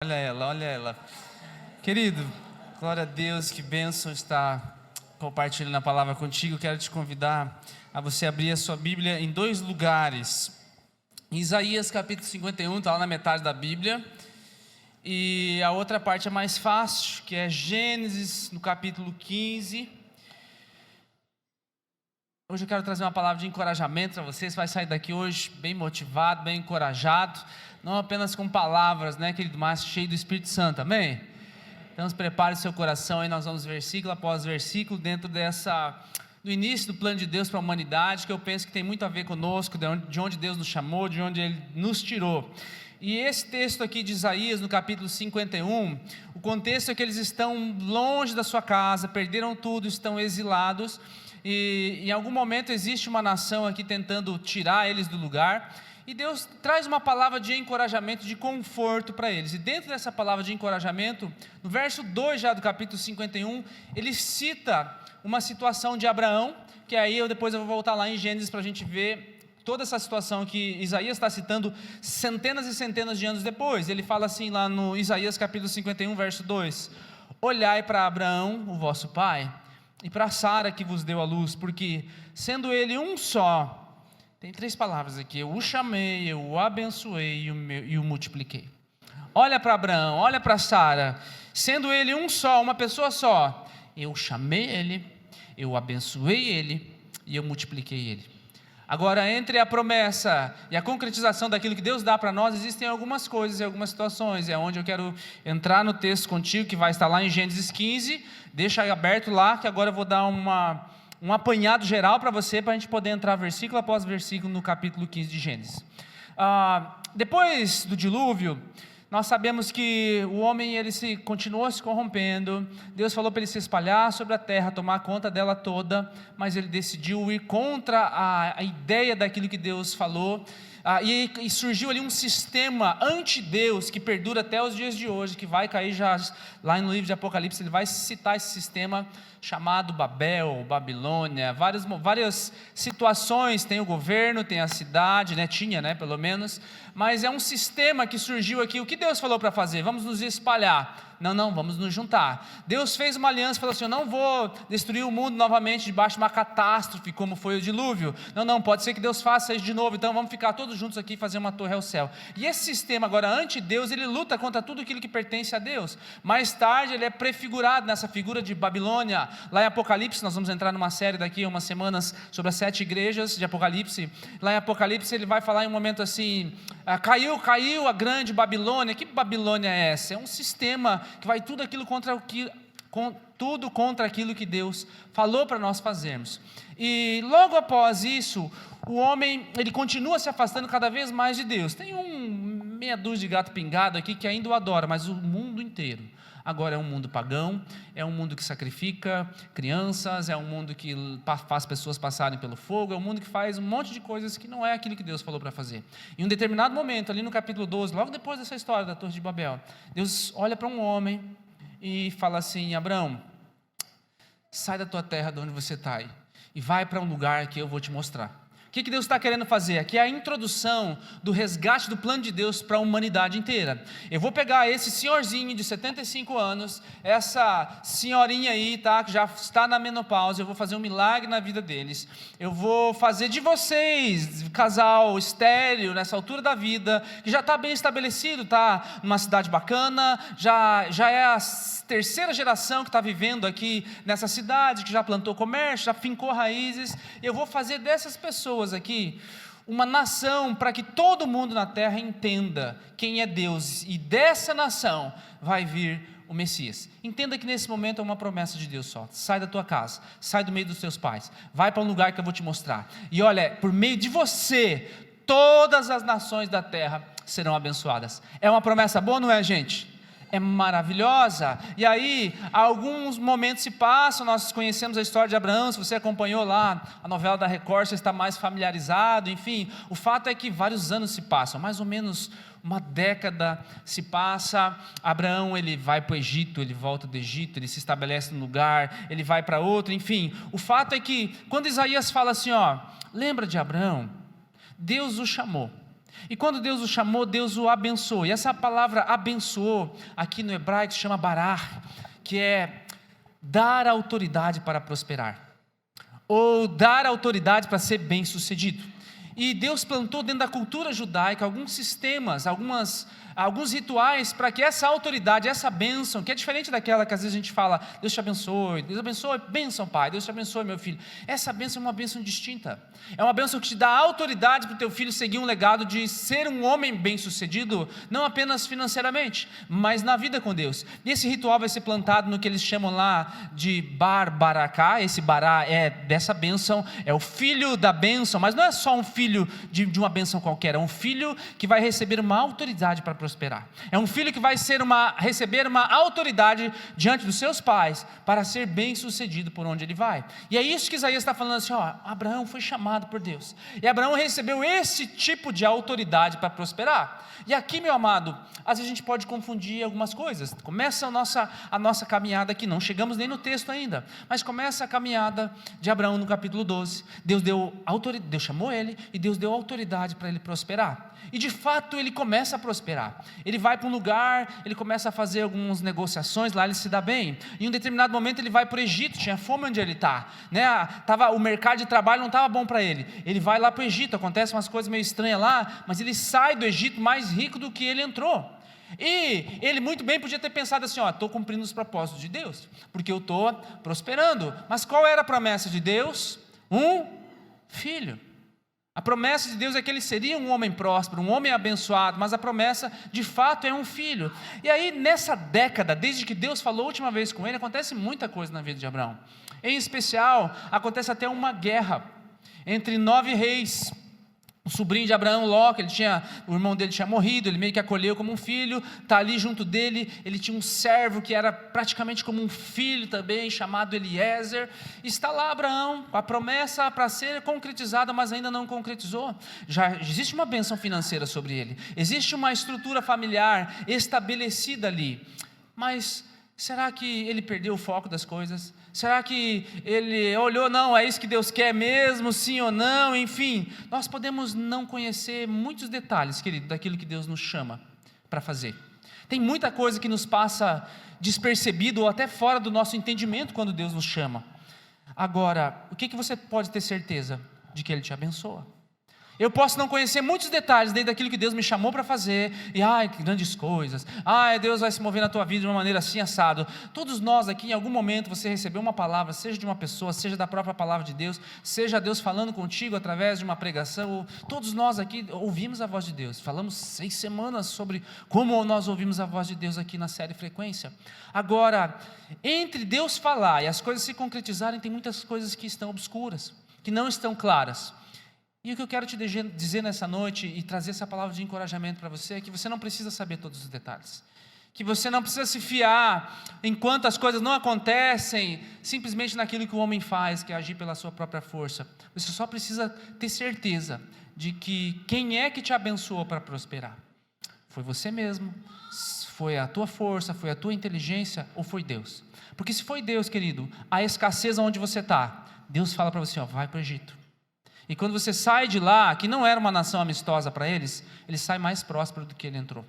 Olha ela, olha ela. Querido, glória a Deus, que bênção estar compartilhando a palavra contigo. Quero te convidar a você abrir a sua Bíblia em dois lugares. Isaías capítulo 51, está lá na metade da Bíblia. E a outra parte é mais fácil, que é Gênesis, no capítulo 15. Hoje eu quero trazer uma palavra de encorajamento para você. Você vai sair daqui hoje bem motivado, bem encorajado. Não apenas com palavras, né, querido, mas cheio do Espírito Santo, amém? Então prepare seu coração aí, nós vamos versículo após versículo, dentro do início do plano de Deus para a humanidade, que eu penso que tem muito a ver conosco, de onde Deus nos chamou, de onde Ele nos tirou. E esse texto aqui de Isaías, no capítulo 51, o contexto é que eles estão longe da sua casa, perderam tudo, estão exilados, e em algum momento existe uma nação aqui tentando tirar eles do lugar, e Deus traz uma palavra de encorajamento, de conforto para eles. E dentro dessa palavra de encorajamento, no verso 2 já do capítulo 51, ele cita uma situação de Abraão, que aí depois eu vou voltar lá em Gênesis para a gente ver toda essa situação que Isaías está citando centenas e centenas de anos depois. Ele fala assim lá no Isaías capítulo 51, verso 2: olhai para Abraão, o vosso pai, e para Sara que vos deu a luz, porque sendo ele um só, tem três palavras aqui: eu o chamei, eu o abençoei e o multipliquei. Olha para Abraão, olha para Sara, sendo ele um só, uma pessoa só, eu chamei ele, eu abençoei ele e eu multipliquei ele. Agora, entre a promessa e a concretização daquilo que Deus dá para nós, existem algumas coisas e algumas situações, é onde eu quero entrar no texto contigo, que vai estar lá em Gênesis 15, deixa aberto lá, que agora eu vou dar um apanhado geral para você, para a gente poder entrar versículo após versículo no capítulo 15 de Gênesis. Depois do dilúvio, nós sabemos que o homem continuou se corrompendo. Deus falou para ele se espalhar sobre a terra, tomar conta dela toda, mas ele decidiu ir contra a ideia daquilo que Deus falou, e surgiu ali um sistema anti-Deus que perdura até os dias de hoje, que vai cair já lá no livro de Apocalipse. Ele vai citar esse sistema chamado Babel, Babilônia, várias situações. Tem o governo, tem a cidade, tinha pelo menos, mas é um sistema que surgiu aqui. O que Deus falou para fazer? Vamos nos espalhar. Não, vamos nos juntar. Deus fez uma aliança, falou assim: eu não vou destruir o mundo novamente debaixo de uma catástrofe como foi o dilúvio. Não, pode ser que Deus faça isso de novo, então vamos ficar todos juntos aqui e fazer uma torre ao céu. E esse sistema agora anti-Deus, ele luta contra tudo aquilo que pertence a Deus. Mais tarde ele é prefigurado nessa figura de Babilônia. Lá em Apocalipse, nós vamos entrar numa série daqui a umas semanas sobre as 7 igrejas de Apocalipse. Lá em Apocalipse ele vai falar em um momento assim: caiu a grande Babilônia. Que Babilônia é essa? É um sistema que vai tudo contra aquilo que Deus falou para nós fazermos. E logo após isso, o homem ele continua se afastando cada vez mais de Deus. Tem meia dúzia de gato pingado aqui que ainda o adora, mas o mundo inteiro agora é um mundo pagão, é um mundo que sacrifica crianças, é um mundo que faz pessoas passarem pelo fogo, é um mundo que faz um monte de coisas que não é aquilo que Deus falou para fazer. Em um determinado momento, ali no capítulo 12, logo depois dessa história da Torre de Babel, Deus olha para um homem e fala assim: Abraão, sai da tua terra de onde você está aí, e vai para um lugar que eu vou te mostrar. O que Deus está querendo fazer? Aqui é a introdução do resgate do plano de Deus para a humanidade inteira. Eu vou pegar esse senhorzinho de 75 anos, essa senhorinha aí, que já está na menopausa, eu vou fazer um milagre na vida deles. Eu vou fazer de vocês, casal estéril, nessa altura da vida, que já está bem estabelecido, está numa cidade bacana, já é a terceira geração que está vivendo aqui nessa cidade, que já plantou comércio, já fincou raízes. Eu vou fazer dessas pessoas aqui uma nação, para que todo mundo na terra entenda quem é Deus, e dessa nação vai vir o Messias. Entenda que nesse momento é uma promessa de Deus só. Sai da tua casa, sai do meio dos teus pais, vai para um lugar que eu vou te mostrar, e olha, por meio de você, todas as nações da terra serão abençoadas. É uma promessa boa, não é, gente? É maravilhosa. E aí, alguns momentos se passam, nós conhecemos a história de Abraão. Se você acompanhou lá a novela da Record, você está mais familiarizado. Enfim, o fato é que vários anos se passam, mais ou menos uma década se passa. Abraão, ele vai para o Egito, ele volta do Egito, ele se estabelece num lugar, ele vai para outro. Enfim, o fato é que quando Isaías fala assim, lembra de Abraão? Deus o chamou, E quando Deus o chamou, Deus o abençoou. E essa palavra abençoou, aqui no hebraico se chama barar, que é dar autoridade para prosperar, ou dar autoridade para ser bem-sucedido. E Deus plantou dentro da cultura judaica alguns sistemas, alguns rituais para que essa autoridade, essa bênção, que é diferente daquela que às vezes a gente fala, Deus te abençoe, bênção pai, Deus te abençoe meu filho. Essa bênção é uma bênção distinta, é uma bênção que te dá autoridade para o teu filho seguir um legado de ser um homem bem sucedido, não apenas financeiramente, mas na vida com Deus. E esse ritual vai ser plantado no que eles chamam lá de baraká. Esse bará é dessa bênção, é o filho da bênção, mas não é só um filho de uma bênção qualquer, é um filho que vai receber uma autoridade para prosperar, é um filho que vai receber uma autoridade diante dos seus pais, para ser bem sucedido por onde ele vai. E é isso que Isaías está falando assim, Abraão foi chamado por Deus, e Abraão recebeu esse tipo de autoridade para prosperar. E aqui, meu amado, às vezes a gente pode confundir algumas coisas. Começa a nossa caminhada aqui, não chegamos nem no texto ainda, mas começa a caminhada de Abraão no capítulo 12, Deus chamou ele, e Deus deu autoridade para ele prosperar, e de fato ele começa a prosperar. Ele vai para um lugar, ele começa a fazer algumas negociações, lá ele se dá bem. Em um determinado momento ele vai para o Egito, tinha fome onde ele está, o mercado de trabalho não estava bom para ele. Ele vai lá para o Egito, acontecem umas coisas meio estranhas lá, mas ele sai do Egito mais rico do que ele entrou. E ele muito bem podia ter pensado assim, estou cumprindo os propósitos de Deus, porque eu estou prosperando. Mas qual era a promessa de Deus? Um filho. A promessa de Deus é que ele seria um homem próspero, um homem abençoado, mas a promessa de fato é um filho. E aí nessa década, desde que Deus falou a última vez com ele, acontece muita coisa na vida de Abraão. Em especial, acontece até uma guerra entre 9 reis. O sobrinho de Abraão, Ló, o irmão dele tinha morrido, ele meio que acolheu como um filho, está ali junto dele. Ele tinha um servo que era praticamente como um filho também, chamado Eliezer. Está lá Abraão, com a promessa para ser concretizada, mas ainda não concretizou. Já existe uma bênção financeira sobre ele, existe uma estrutura familiar estabelecida ali, mas será que ele perdeu o foco das coisas? Será que ele olhou, não, é isso que Deus quer mesmo, sim ou não? Enfim, nós podemos não conhecer muitos detalhes, querido, daquilo que Deus nos chama para fazer. Tem muita coisa que nos passa despercebido ou até fora do nosso entendimento quando Deus nos chama. Agora, o que você pode ter certeza? De que Ele te abençoa. Eu posso não conhecer muitos detalhes dentro daquilo que Deus me chamou para fazer, e que grandes coisas, Deus vai se mover na tua vida de uma maneira assim, assado. Todos nós aqui, em algum momento, você recebeu uma palavra, seja de uma pessoa, seja da própria palavra de Deus, seja Deus falando contigo através de uma pregação. Todos nós aqui ouvimos a voz de Deus. Falamos 6 semanas sobre como nós ouvimos a voz de Deus aqui na série Frequência. Agora, entre Deus falar e as coisas se concretizarem, tem muitas coisas que estão obscuras, que não estão claras. E o que eu quero te dizer nessa noite e trazer essa palavra de encorajamento para você é que você não precisa saber todos os detalhes, que você não precisa se fiar enquanto as coisas não acontecem simplesmente naquilo que o homem faz, que é agir pela sua própria força. Você só precisa ter certeza de que quem é que te abençoou para prosperar? Foi você mesmo? Foi a tua força? Foi a tua inteligência? Ou foi Deus? Porque se foi Deus, querido, a escassez onde você está, Deus fala para você, vai para o Egito. E quando você sai de lá, que não era uma nação amistosa para eles, ele sai mais próspero do que ele entrou.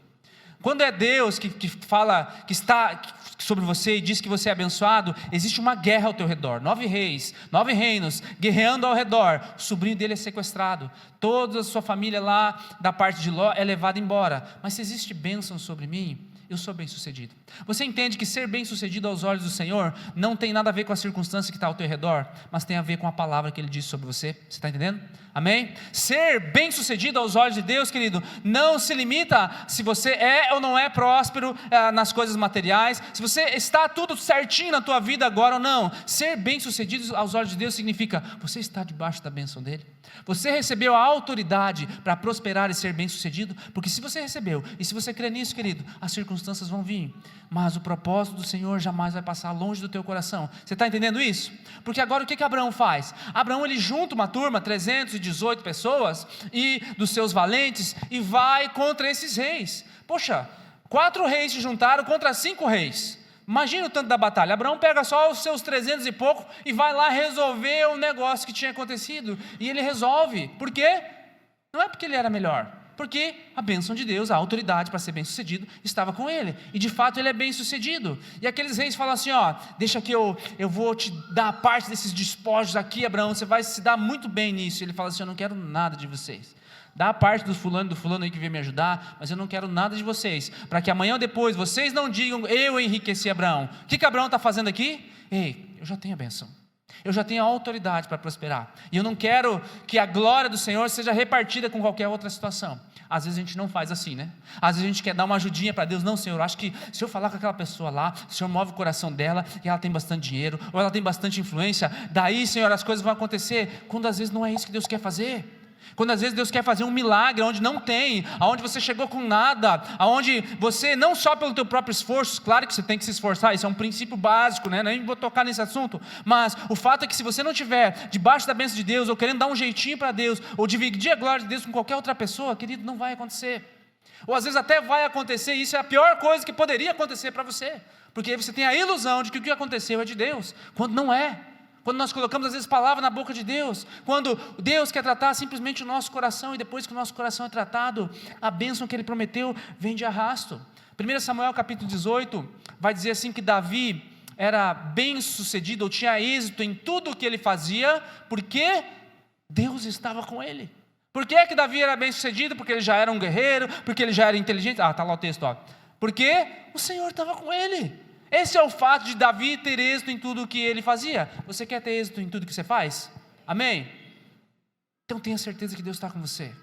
Quando é Deus que fala, que está sobre você e diz que você é abençoado, existe uma guerra ao teu redor, 9 reis, 9 reinos, guerreando ao redor. O sobrinho dele é sequestrado, toda a sua família lá, da parte de Ló, é levada embora. Mas se existe bênção sobre mim, eu sou bem sucedido. Você entende que ser bem sucedido aos olhos do Senhor não tem nada a ver com a circunstância que está ao teu redor, mas tem a ver com a palavra que Ele disse sobre você. Você está entendendo? Amém? Ser bem sucedido aos olhos de Deus, querido, não se limita se você é ou não é próspero nas coisas materiais, se você está tudo certinho na tua vida agora ou não. Ser bem sucedido aos olhos de Deus significa você está debaixo da bênção dEle. Você recebeu a autoridade para prosperar e ser bem sucedido, porque se você recebeu, e se você crê nisso, querido, as circunstâncias vão vir, mas o propósito do Senhor jamais vai passar longe do teu coração. Você está entendendo isso? Porque agora o que Abraão faz? Abraão ele junta uma turma, 318 pessoas, e dos seus valentes, e vai contra esses reis. Poxa, 4 reis se juntaram contra 5 reis. Imagina o tanto da batalha. Abraão pega só os seus 300 e pouco e vai lá resolver o negócio que tinha acontecido. E ele resolve. Por quê? Não é porque ele era melhor. Porque a bênção de Deus, a autoridade para ser bem sucedido, estava com ele, e de fato ele é bem sucedido. E aqueles reis falam assim, deixa que eu vou te dar parte desses despojos aqui, Abraão, você vai se dar muito bem nisso. Ele fala assim, eu não quero nada de vocês, dá a parte do fulano aí que veio me ajudar, mas eu não quero nada de vocês, para que amanhã ou depois vocês não digam, eu enriqueci Abraão. O que Abraão está fazendo aqui? Ei, eu já tenho a bênção, eu já tenho a autoridade para prosperar, e eu não quero que a glória do Senhor seja repartida com qualquer outra situação. Às vezes a gente não faz assim, né? Às vezes a gente quer dar uma ajudinha para Deus. Não, Senhor, eu acho que se eu falar com aquela pessoa lá, o Senhor move o coração dela, e ela tem bastante dinheiro, ou ela tem bastante influência, daí, Senhor, as coisas vão acontecer. Quando às vezes não é isso que Deus quer fazer. Quando às vezes Deus quer fazer um milagre onde não tem, aonde você chegou com nada, aonde você, não só pelo teu próprio esforço, claro que você tem que se esforçar, isso é um princípio básico, né? Nem vou tocar nesse assunto, mas o fato é que se você não estiver debaixo da bênção de Deus, ou querendo dar um jeitinho para Deus, ou dividir a glória de Deus com qualquer outra pessoa, querido, não vai acontecer. Ou às vezes até vai acontecer, e isso é a pior coisa que poderia acontecer para você, porque aí você tem a ilusão de que o que aconteceu é de Deus, quando não é. Quando nós colocamos às vezes palavra na boca de Deus, quando Deus quer tratar simplesmente o nosso coração, e depois que o nosso coração é tratado, a bênção que Ele prometeu vem de arrasto. 1 Samuel capítulo 18, vai dizer assim que Davi era bem sucedido, ou tinha êxito em tudo o que ele fazia, porque Deus estava com ele. Por que Davi era bem sucedido? Porque ele já era um guerreiro, porque ele já era inteligente, está lá o texto, porque o Senhor estava com ele. Esse é o fato de Davi ter êxito em tudo o que ele fazia. Você quer ter êxito em tudo que você faz? Amém? Então tenha certeza que Deus está com você.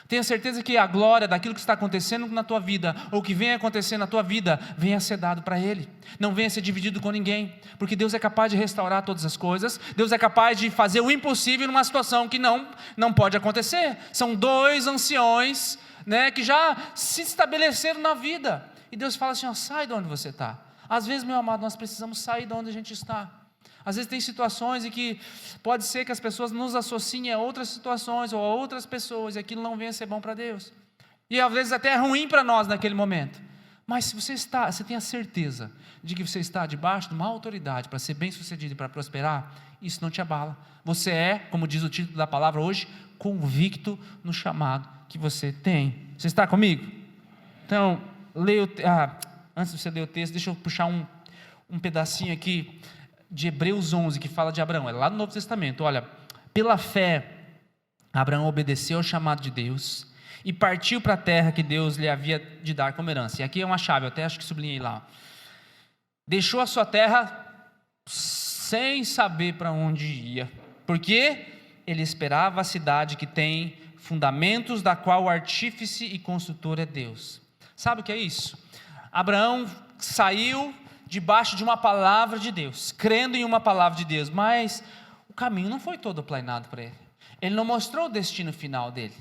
Tenha certeza que a glória daquilo que está acontecendo na tua vida, ou que vem acontecer na tua vida, venha ser dado para Ele. Não venha ser dividido com ninguém, porque Deus é capaz de restaurar todas as coisas. Deus é capaz de fazer o impossível numa situação que não pode acontecer. São dois anciões, né, que já se estabeleceram na vida, e Deus fala assim, sai de onde você está. Às vezes, meu amado, nós precisamos sair de onde a gente está. Às vezes tem situações em que pode ser que as pessoas nos associem a outras situações ou a outras pessoas, e aquilo não venha a ser bom para Deus. E às vezes até é ruim para nós naquele momento. Mas se você tem a certeza de que você está debaixo de uma autoridade para ser bem sucedido e para prosperar, isso não te abala. Você é, como diz o título da palavra hoje, convicto no chamado que você tem. Você está comigo? Então, antes de você ler o texto, deixa eu puxar um pedacinho aqui de Hebreus 11, que fala de Abraão, é lá no Novo Testamento. Olha, pela fé, Abraão obedeceu ao chamado de Deus e partiu para a terra que Deus lhe havia de dar como herança. E aqui é uma chave, eu até acho que sublinhei lá. Deixou a sua terra sem saber para onde ia, porque ele esperava a cidade que tem fundamentos, da qual o artífice e construtor é Deus. Sabe o que é isso? Abraão saiu debaixo de uma palavra de Deus, crendo em uma palavra de Deus, mas o caminho não foi todo planeado para ele. Ele não mostrou o destino final dele.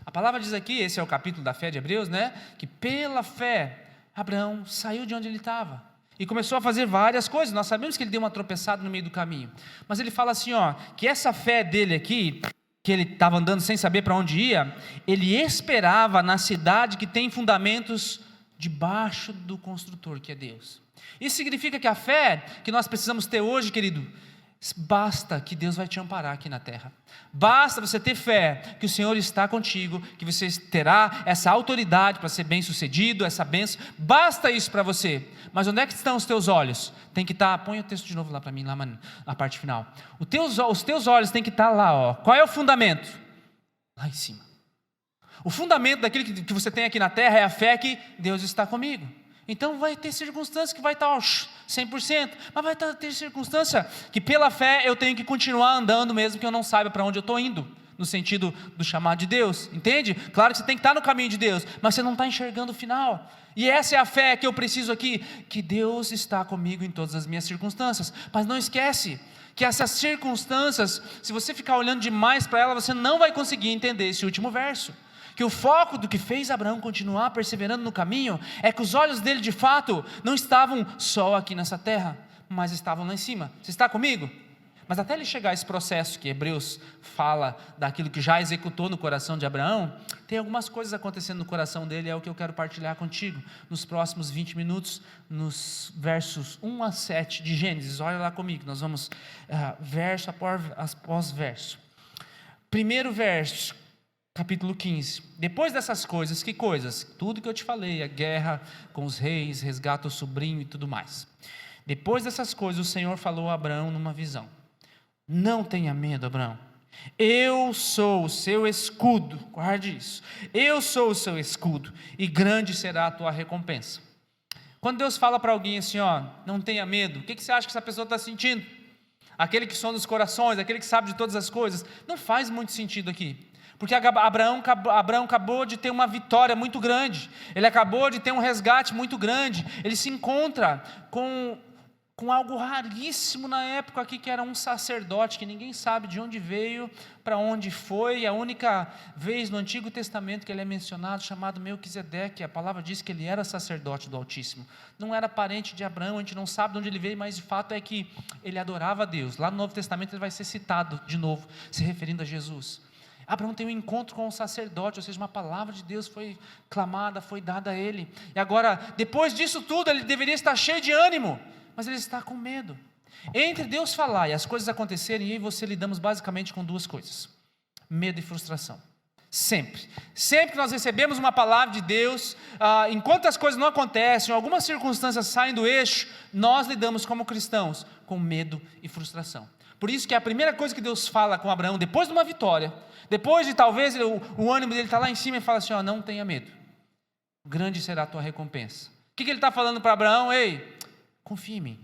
A palavra diz aqui, esse é o capítulo da fé de Hebreus, né? Que pela fé, Abraão saiu de onde ele estava e começou a fazer várias coisas. Nós sabemos que ele deu uma tropeçada no meio do caminho, mas ele fala assim, que essa fé dele aqui, que ele estava andando sem saber para onde ia, ele esperava na cidade que tem fundamentos debaixo do construtor, que é Deus. Isso significa que a fé que nós precisamos ter hoje, querido, basta que Deus vai te amparar aqui na terra. Basta você ter fé que o Senhor está contigo, que você terá essa autoridade para ser bem sucedido, essa bênção. Basta isso para você. Mas onde é que estão os teus olhos? Tem que estar, põe o texto de novo lá para mim, lá na parte final. Os teus olhos têm que estar lá, Qual é o fundamento? Lá em cima. O fundamento daquilo que você tem aqui na terra é a fé que Deus está comigo. Então vai ter circunstâncias que vai estar 100%, mas vai ter circunstância que pela fé eu tenho que continuar andando mesmo que eu não saiba para onde eu estou indo, no sentido do chamado de Deus, entende? Claro que você tem que estar no caminho de Deus, mas você não está enxergando o final, e essa é a fé que eu preciso aqui, que Deus está comigo em todas as minhas circunstâncias. Mas não esquece que essas circunstâncias, se você ficar olhando demais para ela, você não vai conseguir entender esse último verso. Que o foco do que fez Abraão continuar perseverando no caminho, é que os olhos dele de fato, não estavam só aqui nessa terra, mas estavam lá em cima. Você está comigo? Mas até ele chegar a esse processo que Hebreus fala, daquilo que já executou no coração de Abraão, tem algumas coisas acontecendo no coração dele, é o que eu quero partilhar contigo, nos próximos 20 minutos, nos versos 1 a 7 de Gênesis. Olha lá comigo, nós vamos verso após verso. Primeiro verso, capítulo 15. Depois dessas coisas, que coisas? Tudo que eu te falei, a guerra com os reis, resgata o sobrinho e tudo mais. Depois dessas coisas, o Senhor falou a Abraão numa visão: não tenha medo, Abraão. Eu sou o seu escudo, guarde isso. Eu sou o seu escudo, e grande será a tua recompensa. Quando Deus fala para alguém assim, não tenha medo, o que você acha que essa pessoa está sentindo? Aquele que sonda os corações, aquele que sabe de todas as coisas. Não faz muito sentido aqui. Porque Abraão acabou de ter uma vitória muito grande, ele acabou de ter um resgate muito grande, ele se encontra com algo raríssimo na época aqui, que era um sacerdote, que ninguém sabe de onde veio, para onde foi. A única vez no Antigo Testamento que ele é mencionado, chamado Melquisedeque, a palavra diz que ele era sacerdote do Altíssimo, não era parente de Abraão, a gente não sabe de onde ele veio, mas de fato é que ele adorava a Deus. Lá no Novo Testamento ele vai ser citado de novo, se referindo a Jesus. Abraão tem um encontro com o sacerdote, ou seja, uma palavra de Deus foi clamada, foi dada a ele, e agora, depois disso tudo, ele deveria estar cheio de ânimo, mas ele está com medo. Entre Deus falar e as coisas acontecerem, eu e você lidamos basicamente com duas coisas: medo e frustração. Sempre que nós recebemos uma palavra de Deus, enquanto as coisas não acontecem, algumas circunstâncias saem do eixo, nós lidamos como cristãos com medo e frustração. Por isso que a primeira coisa que Deus fala com Abraão, depois de uma vitória, depois de talvez o ânimo dele estar lá em cima, ele fala assim: não tenha medo, grande será a tua recompensa. O que ele está falando para Abraão? Ei, confia em mim,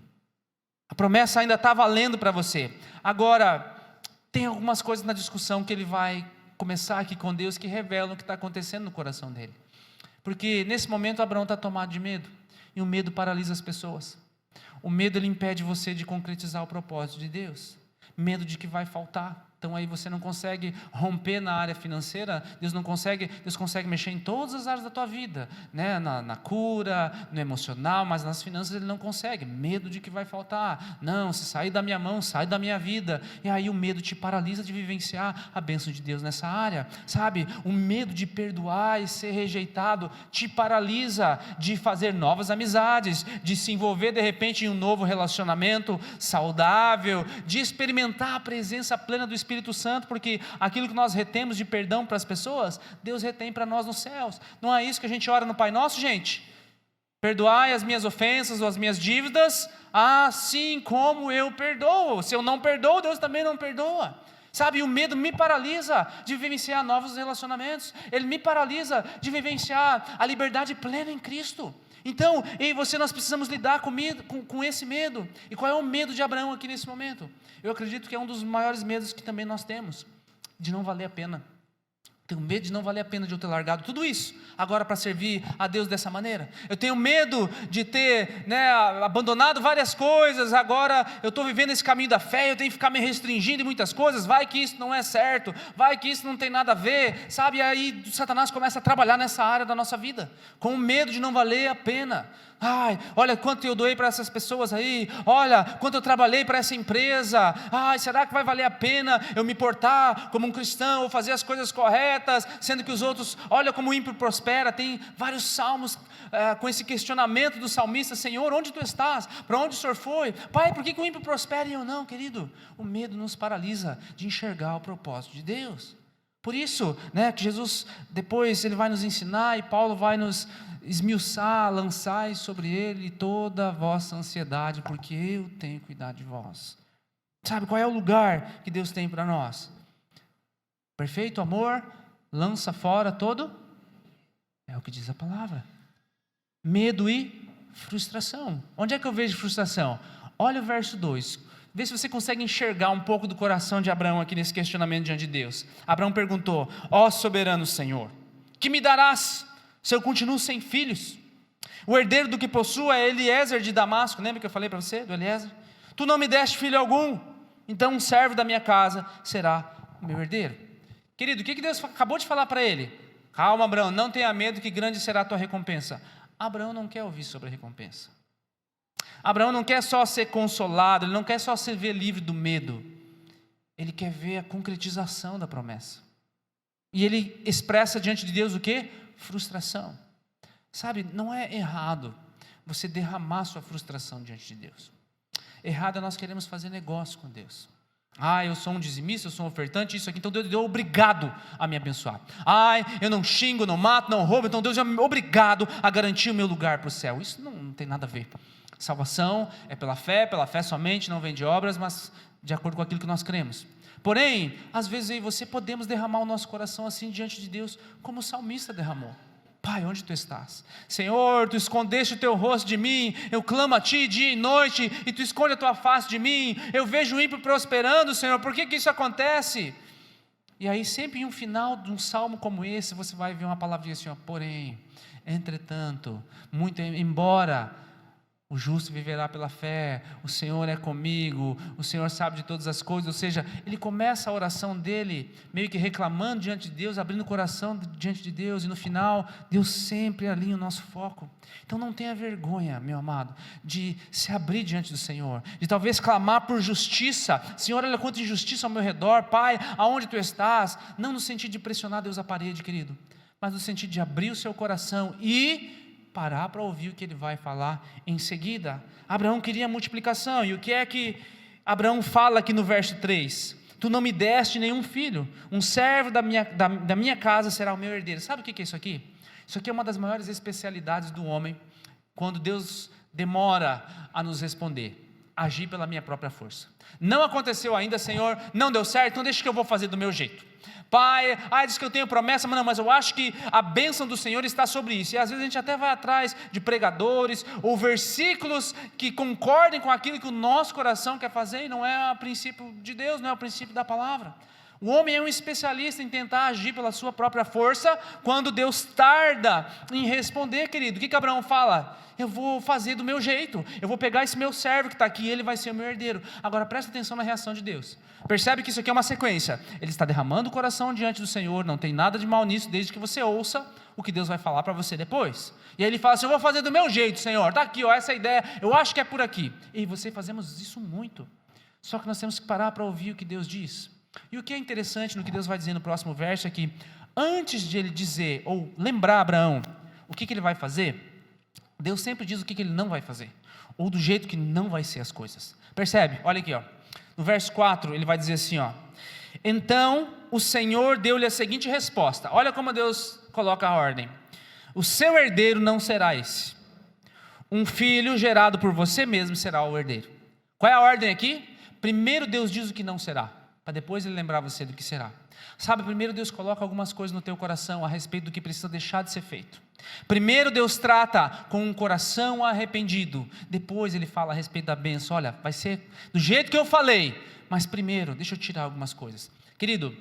a promessa ainda está valendo para você. Agora, tem algumas coisas na discussão que ele vai começar aqui com Deus, que revelam o que está acontecendo no coração dele, porque nesse momento Abraão está tomado de medo, e o medo paralisa as pessoas. O medo, ele impede você de concretizar o propósito de Deus. Medo de que vai faltar. Então aí você não consegue romper na área financeira, Deus consegue mexer em todas as áreas da tua vida, né? na cura, no emocional, mas nas finanças ele não consegue. Medo de que vai faltar. Não, se sair da minha mão, sai da minha vida. E aí o medo te paralisa de vivenciar a bênção de Deus nessa área, sabe? O medo de perdoar e ser rejeitado te paralisa de fazer novas amizades, de se envolver de repente em um novo relacionamento saudável, de experimentar a presença plena do Espírito Santo, porque aquilo que nós retemos de perdão para as pessoas, Deus retém para nós nos céus. Não é isso que a gente ora no Pai Nosso, gente? Perdoai as minhas ofensas ou as minhas dívidas, assim como eu perdoo. Se eu não perdoo, Deus também não perdoa. Sabe, o medo me paralisa de vivenciar novos relacionamentos, ele me paralisa de vivenciar a liberdade plena em Cristo. Então, eu e você, nós precisamos lidar com esse medo. E qual é o medo de Abraão aqui nesse momento? Eu acredito que é um dos maiores medos que também nós temos, de não valer a pena. Tenho medo de não valer a pena de eu ter largado tudo isso agora para servir a Deus dessa maneira. Eu tenho medo de ter abandonado várias coisas, agora eu estou vivendo esse caminho da fé, eu tenho que ficar me restringindo em muitas coisas, vai que isso não é certo, vai que isso não tem nada a ver, sabe? E aí Satanás começa a trabalhar nessa área da nossa vida, com medo de não valer a pena. Ai, olha quanto eu doei para essas pessoas aí, olha quanto eu trabalhei para essa empresa, ai, será que vai valer a pena eu me portar como um cristão, ou fazer as coisas corretas, sendo que os outros, olha como o ímpio prospera. Tem vários salmos com esse questionamento do salmista: Senhor, onde tu estás? Para onde o Senhor foi? Pai, por que o ímpio prospera e eu não? Querido, o medo nos paralisa de enxergar o propósito de Deus. Por isso, que Jesus depois ele vai nos ensinar, e Paulo vai nos esmiuçar: lançai sobre ele toda a vossa ansiedade, porque eu tenho cuidado de vós. Sabe qual é o lugar que Deus tem para nós? Perfeito amor lança fora todo, é o que diz a palavra, medo e frustração. Onde é que eu vejo frustração? Olha o verso 2, vê se você consegue enxergar um pouco do coração de Abraão aqui nesse questionamento diante de Deus. Abraão perguntou: ó soberano Senhor, que me darás se eu continuo sem filhos? O herdeiro do que possuo é Eliezer de Damasco. Lembra que eu falei para você do Eliezer? Tu não me deste filho algum, então um servo da minha casa será o meu herdeiro. Querido, o que Deus acabou de falar para ele? Calma, Abraão, não tenha medo, que grande será a tua recompensa. Abraão não quer ouvir sobre a recompensa. Abraão não quer só ser consolado, ele não quer só se ver livre do medo, ele quer ver a concretização da promessa. E ele expressa diante de Deus o quê? Frustração. Sabe, não é errado você derramar sua frustração diante de Deus. Errado é nós queremos fazer negócio com Deus. Eu sou um dizimista, eu sou um ofertante, isso aqui, então Deus é obrigado a me abençoar. Eu não xingo, não mato, não roubo, então Deus é obrigado a garantir o meu lugar para o céu. Isso não tem nada a ver. Salvação é pela fé somente, não vem de obras, mas de acordo com aquilo que nós cremos. Porém, às vezes eu e você podemos derramar o nosso coração assim diante de Deus, como o salmista derramou. Pai, onde tu estás? Senhor, tu escondeste o teu rosto de mim, eu clamo a ti dia e noite, e tu esconde a tua face de mim, eu vejo o ímpio prosperando, Senhor, por que isso acontece? E aí sempre em um final de um salmo como esse, você vai ver uma palavrinha assim, porém, entretanto, muito embora... O justo viverá pela fé, o Senhor é comigo, o Senhor sabe de todas as coisas. Ou seja, ele começa a oração dele meio que reclamando diante de Deus, abrindo o coração diante de Deus, e no final, Deus sempre alinha o nosso foco. Então não tenha vergonha, meu amado, de se abrir diante do Senhor, de talvez clamar por justiça. Senhor, olha quanta injustiça ao meu redor, Pai, aonde tu estás? Não no sentido de pressionar Deus à parede, querido, mas no sentido de abrir o seu coração e parar para ouvir o que ele vai falar em seguida. Abraão queria multiplicação, e o que é que Abraão fala aqui no verso 3? Tu não me deste nenhum filho, um servo da minha casa será o meu herdeiro. Sabe o que é isso aqui? Isso aqui é uma das maiores especialidades do homem, quando Deus demora a nos responder: agir pela minha própria força. Não aconteceu ainda, Senhor, não deu certo, então deixa que eu vou fazer do meu jeito. Pai, diz que eu tenho promessa, mas eu acho que a bênção do Senhor está sobre isso. E às vezes a gente até vai atrás de pregadores ou versículos que concordem com aquilo que o nosso coração quer fazer, e não é o princípio de Deus, não é o princípio da palavra. O homem é um especialista em tentar agir pela sua própria força, quando Deus tarda em responder, querido. O que Abraão fala? Eu vou fazer do meu jeito, eu vou pegar esse meu servo que está aqui, ele vai ser o meu herdeiro. Agora presta atenção na reação de Deus. Percebe que isso aqui é uma sequência. Ele está derramando o coração diante do Senhor, não tem nada de mal nisso, desde que você ouça o que Deus vai falar para você depois. E aí ele fala assim: eu vou fazer do meu jeito, Senhor, está aqui, essa ideia, eu acho que é por aqui. E você fazemos isso muito, só que nós temos que parar para ouvir o que Deus diz. E o que é interessante no que Deus vai dizer no próximo verso é que, antes de ele dizer, ou lembrar Abraão o que ele vai fazer, Deus sempre diz o que ele não vai fazer, ou do jeito que não vai ser as coisas. Percebe? Olha aqui, no verso 4, ele vai dizer assim, então o Senhor deu-lhe a seguinte resposta. Olha como Deus coloca a ordem: o seu herdeiro não será esse, um filho gerado por você mesmo será o herdeiro. Qual é a ordem aqui? Primeiro Deus diz o que não será, para depois ele lembrar você do que será. Sabe, primeiro Deus coloca algumas coisas no teu coração a respeito do que precisa deixar de ser feito. Primeiro Deus trata com um coração arrependido, depois ele fala a respeito da bênção. Olha, vai ser do jeito que eu falei, mas primeiro deixa eu tirar algumas coisas. Querido,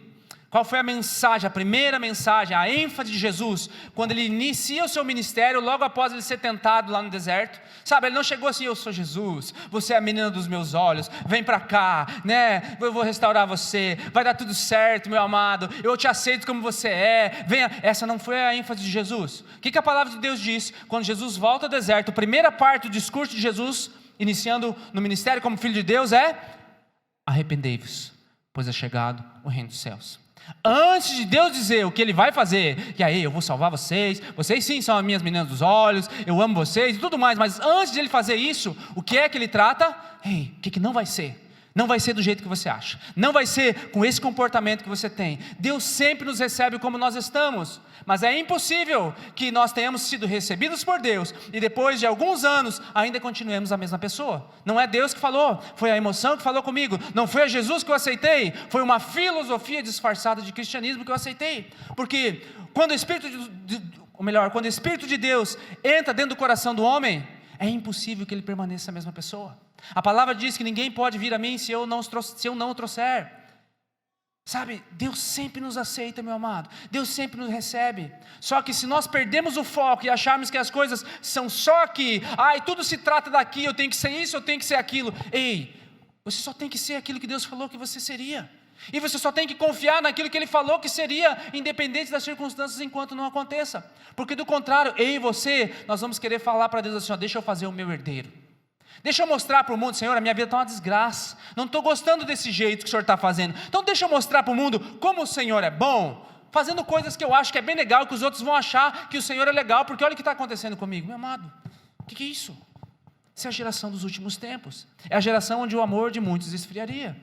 qual foi a mensagem, a primeira mensagem, a ênfase de Jesus, quando ele inicia o seu ministério, logo após ele ser tentado lá no deserto? Sabe, ele não chegou assim: eu sou Jesus, você é a menina dos meus olhos, vem para cá, eu vou restaurar você, vai dar tudo certo, meu amado, eu te aceito como você é, venha. Essa não foi a ênfase de Jesus. O que a palavra de Deus diz? Quando Jesus volta ao deserto, a primeira parte do discurso de Jesus, iniciando no ministério como filho de Deus, é: arrependei-vos, pois é chegado o reino dos céus. Antes de Deus dizer o que ele vai fazer, e aí eu vou salvar vocês sim são as minhas meninas dos olhos, eu amo vocês e tudo mais, mas antes de ele fazer isso, o que é que ele trata? O que não vai ser? Não vai ser do jeito que você acha, não vai ser com esse comportamento que você tem. Deus sempre nos recebe como nós estamos, mas é impossível que nós tenhamos sido recebidos por Deus e depois de alguns anos ainda continuemos a mesma pessoa. Não é Deus que falou, foi a emoção que falou comigo, não foi a Jesus que eu aceitei, foi uma filosofia disfarçada de cristianismo que eu aceitei. Porque quando o Espírito de Deus entra dentro do coração do homem, é impossível que ele permaneça a mesma pessoa. A palavra diz que ninguém pode vir a mim se eu não o trouxer. Sabe, Deus sempre nos aceita, meu amado, Deus sempre nos recebe. Só que se nós perdemos o foco e acharmos que as coisas são só aqui, tudo se trata daqui, eu tenho que ser isso, eu tenho que ser aquilo. Você só tem que ser aquilo que Deus falou que você seria, e você só tem que confiar naquilo que Ele falou que seria, independente das circunstâncias, enquanto não aconteça. Porque do contrário, nós vamos querer falar para Deus assim: deixa eu fazer o meu herdeiro, deixa eu mostrar para o mundo, Senhor, a minha vida está uma desgraça, não estou gostando desse jeito que o Senhor está fazendo, então deixa eu mostrar para o mundo como o Senhor é bom, fazendo coisas que eu acho que é bem legal, que os outros vão achar que o Senhor é legal, porque olha o que está acontecendo comigo. Meu amado, o que é isso? Essa é a geração dos últimos tempos, é a geração onde o amor de muitos esfriaria,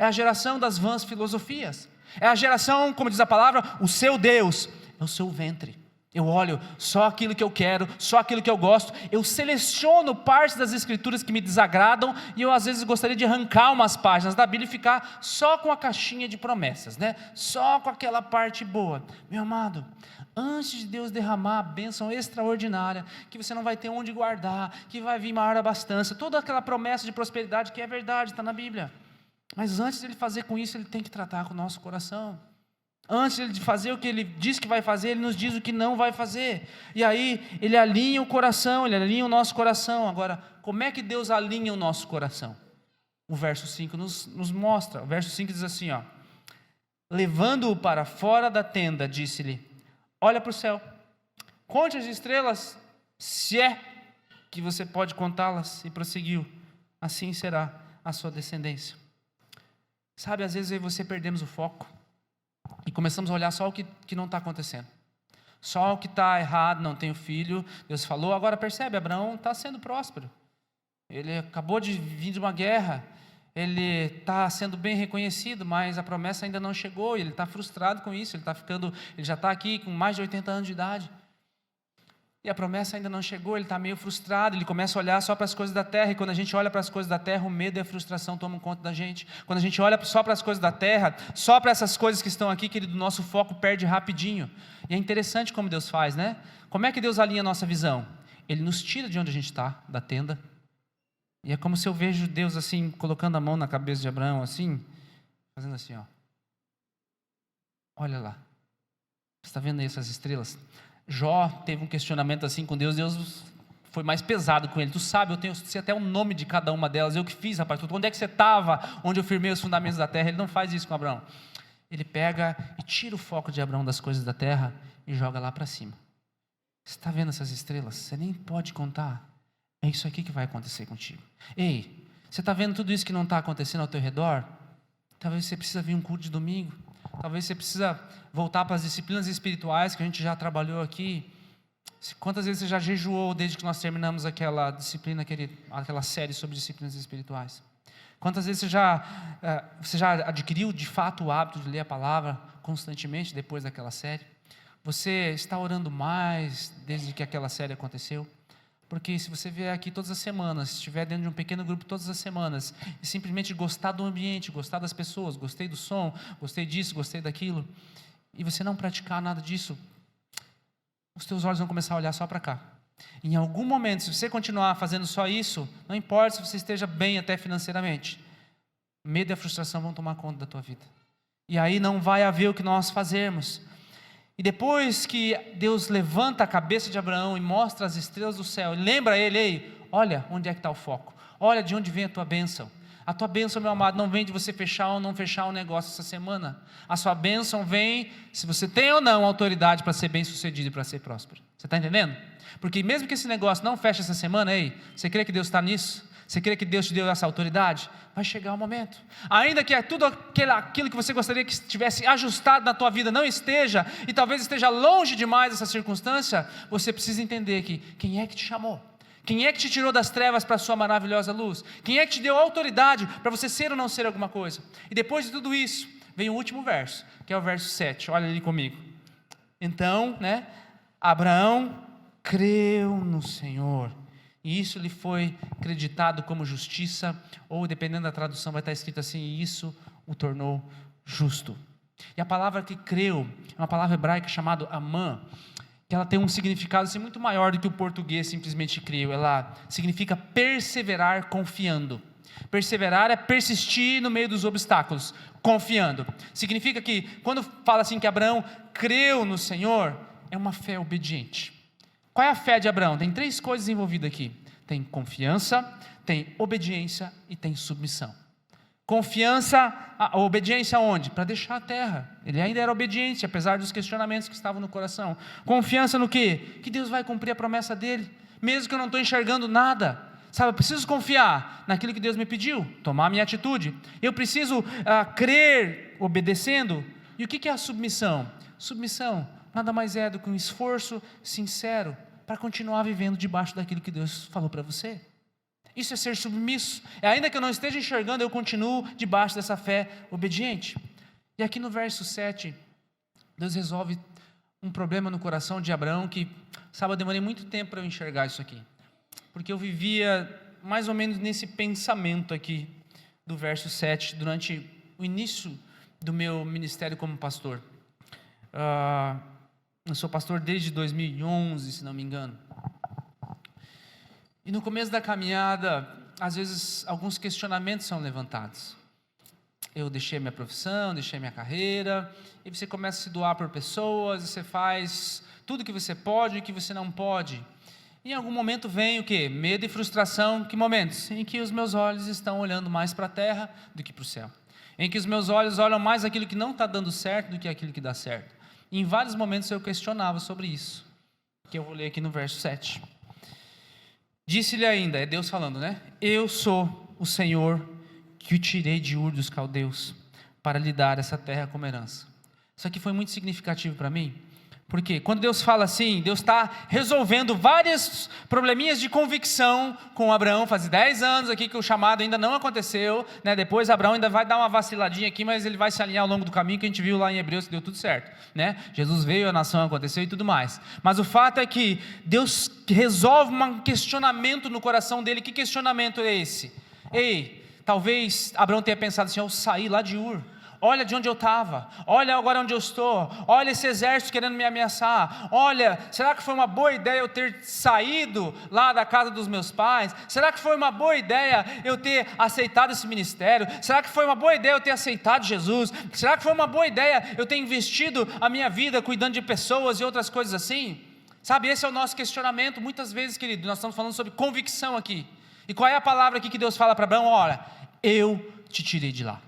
é a geração das vãs filosofias, é a geração, como diz a palavra, o seu Deus é o seu ventre. Eu olho só aquilo que eu quero, só aquilo que eu gosto, eu seleciono partes das escrituras que me desagradam, e eu às vezes gostaria de arrancar umas páginas da Bíblia e ficar só com a caixinha de promessas, né? Só com aquela parte boa. Meu amado, antes de Deus derramar a bênção extraordinária, que você não vai ter onde guardar, que vai vir maior abastança, toda aquela promessa de prosperidade que é verdade, está na Bíblia, mas antes de Ele fazer com isso, Ele tem que tratar com o nosso coração. Antes de fazer o que Ele diz que vai fazer, Ele nos diz o que não vai fazer. E aí, Ele alinha o coração, Ele alinha o nosso coração. Agora, como é que Deus alinha o nosso coração? O verso 5 nos mostra. O verso 5 diz assim, ó: levando-o para fora da tenda, disse-lhe: olha para o céu, conte as estrelas, se é que você pode contá-las. E prosseguiu: assim será a sua descendência. Sabe, às vezes eu e você perdemos o foco e começamos a olhar só o que não está acontecendo, só o que está errado. Não tenho filho, Deus falou. Agora percebe, Abraão está sendo próspero, ele acabou de vir de uma guerra, ele está sendo bem reconhecido, mas a promessa ainda não chegou, e ele está frustrado com isso. Ele já está aqui com mais de 80 anos de idade, e a promessa ainda não chegou, ele está meio frustrado, ele começa a olhar só para as coisas da terra, e quando a gente olha para as coisas da terra, o medo e a frustração tomam conta da gente. Quando a gente olha só para as coisas da terra, só para essas coisas que estão aqui, querido, nosso foco perde rapidinho. E é interessante como Deus faz, né? Como é que Deus alinha a nossa visão? Ele nos tira de onde a gente está, da tenda, e é como se eu vejo Deus assim, colocando a mão na cabeça de Abraão, assim, fazendo assim, ó. Olha lá, você está vendo aí essas estrelas? Jó teve um questionamento assim com Deus, Deus foi mais pesado com ele. Tu sabe, eu sei até o nome de cada uma delas, eu que fiz, rapaz. Onde é que você estava, onde eu firmei os fundamentos da terra? Ele não faz isso com Abraão. Ele pega e tira o foco de Abraão das coisas da terra e joga lá para cima. Você está vendo essas estrelas? Você nem pode contar. É isso aqui que vai acontecer contigo. Ei, você está vendo tudo isso que não está acontecendo ao teu redor? Talvez você precisa vir um culto de domingo. Talvez você precisa voltar para as disciplinas espirituais que a gente já trabalhou aqui. Quantas vezes você já jejuou desde que nós terminamos aquela disciplina, aquela série sobre disciplinas espirituais? Quantas vezes você já adquiriu de fato o hábito de ler a palavra constantemente depois daquela série? Você está orando mais desde que aquela série aconteceu? Porque se você vier aqui todas as semanas, estiver dentro de um pequeno grupo todas as semanas, e simplesmente gostar do ambiente, gostar das pessoas, gostei do som, gostei disso, gostei daquilo, e você não praticar nada disso, os teus olhos vão começar a olhar só para cá. Em algum momento, se você continuar fazendo só isso, não importa se você esteja bem até financeiramente, medo e a frustração vão tomar conta da tua vida. E aí não vai haver o que nós fazermos. E depois que Deus levanta a cabeça de Abraão e mostra as estrelas do céu, e lembra ele: ei, olha onde é que está o foco, olha de onde vem a tua bênção. A tua bênção, meu amado, não vem de você fechar ou não fechar um negócio essa semana. A sua bênção vem se você tem ou não autoridade para ser bem sucedido e para ser próspero. Você está entendendo? Porque mesmo que esse negócio não feche essa semana, ei, você crê que Deus está nisso? Você crê que Deus te deu essa autoridade? Vai chegar o momento. Ainda que tudo aquilo que você gostaria que estivesse ajustado na tua vida não esteja, e talvez esteja longe demais dessa circunstância, você precisa entender que quem é que te chamou? Quem é que te tirou das trevas para a sua maravilhosa luz? Quem é que te deu autoridade para você ser ou não ser alguma coisa? E depois de tudo isso, vem o último verso, que é o verso 7. Olha ali comigo. Então, Abraão creu no Senhor, e isso lhe foi creditado como justiça, ou dependendo da tradução vai estar escrito assim: e isso o tornou justo. E a palavra que creu é uma palavra hebraica chamada amã, que ela tem um significado assim, muito maior do que o português simplesmente creu. Ela significa perseverar confiando. Perseverar é persistir no meio dos obstáculos, confiando. Significa que quando fala assim que Abraão creu no Senhor, é uma fé obediente. Qual é a fé de Abraão? Tem 3 coisas envolvidas aqui: tem confiança, tem obediência e tem submissão. Confiança, a obediência aonde? Para deixar a terra. Ele ainda era obediente, apesar dos questionamentos que estavam no coração. Confiança no quê? Que Deus vai cumprir a promessa dele, mesmo que eu não estou enxergando nada. Sabe, eu preciso confiar naquilo que Deus me pediu, tomar a minha atitude. Eu preciso crer obedecendo. E o que é a submissão? Submissão nada mais é do que um esforço sincero para continuar vivendo debaixo daquilo que Deus falou para você. Isso é ser submisso. Ainda que eu não esteja enxergando, eu continuo debaixo dessa fé obediente. E aqui no verso 7, Deus resolve um problema no coração de Abraão que, sabe, eu demorei muito tempo para eu enxergar isso aqui. Porque eu vivia mais ou menos nesse pensamento aqui do verso 7, durante o início do meu ministério como pastor. Eu sou pastor desde 2011, se não me engano. E no começo da caminhada, às vezes, alguns questionamentos são levantados. Eu deixei minha profissão, deixei minha carreira, e você começa a se doar por pessoas, e você faz tudo que você pode e o que você não pode. Em algum momento vem o quê? Medo e frustração. Que momentos? Em que os meus olhos estão olhando mais para a terra do que para o céu. Em que os meus olhos olham mais aquilo que não está dando certo do que aquilo que dá certo. E em vários momentos eu questionava sobre isso, que eu vou ler aqui no verso 7. Disse-lhe ainda, é Deus falando, né? Eu sou o Senhor que o tirei de Ur dos Caldeus para lhe dar essa terra como herança. Isso aqui foi muito significativo para mim. Porque quando Deus fala assim, Deus está resolvendo vários probleminhas de convicção com Abraão. Faz 10 anos aqui que o chamado ainda não aconteceu, né? Depois Abraão ainda vai dar uma vaciladinha aqui, mas ele vai se alinhar ao longo do caminho, que a gente viu lá em Hebreus que deu tudo certo, né? Jesus veio, a nação aconteceu e tudo mais. Mas o fato é que Deus resolve um questionamento no coração dele. Que questionamento é esse? Ei, talvez Abraão tenha pensado assim, eu saí lá de Ur. Olha de onde eu estava, olha agora onde eu estou, olha esse exército querendo me ameaçar, olha, será que foi uma boa ideia eu ter saído lá da casa dos meus pais? Será que foi uma boa ideia eu ter aceitado esse ministério? Será que foi uma boa ideia eu ter aceitado Jesus? Será que foi uma boa ideia eu ter investido a minha vida cuidando de pessoas e outras coisas assim? Sabe, esse é o nosso questionamento, muitas vezes, querido, nós estamos falando sobre convicção aqui. E qual é a palavra aqui que Deus fala para Abraão? Olha, eu te tirei de lá.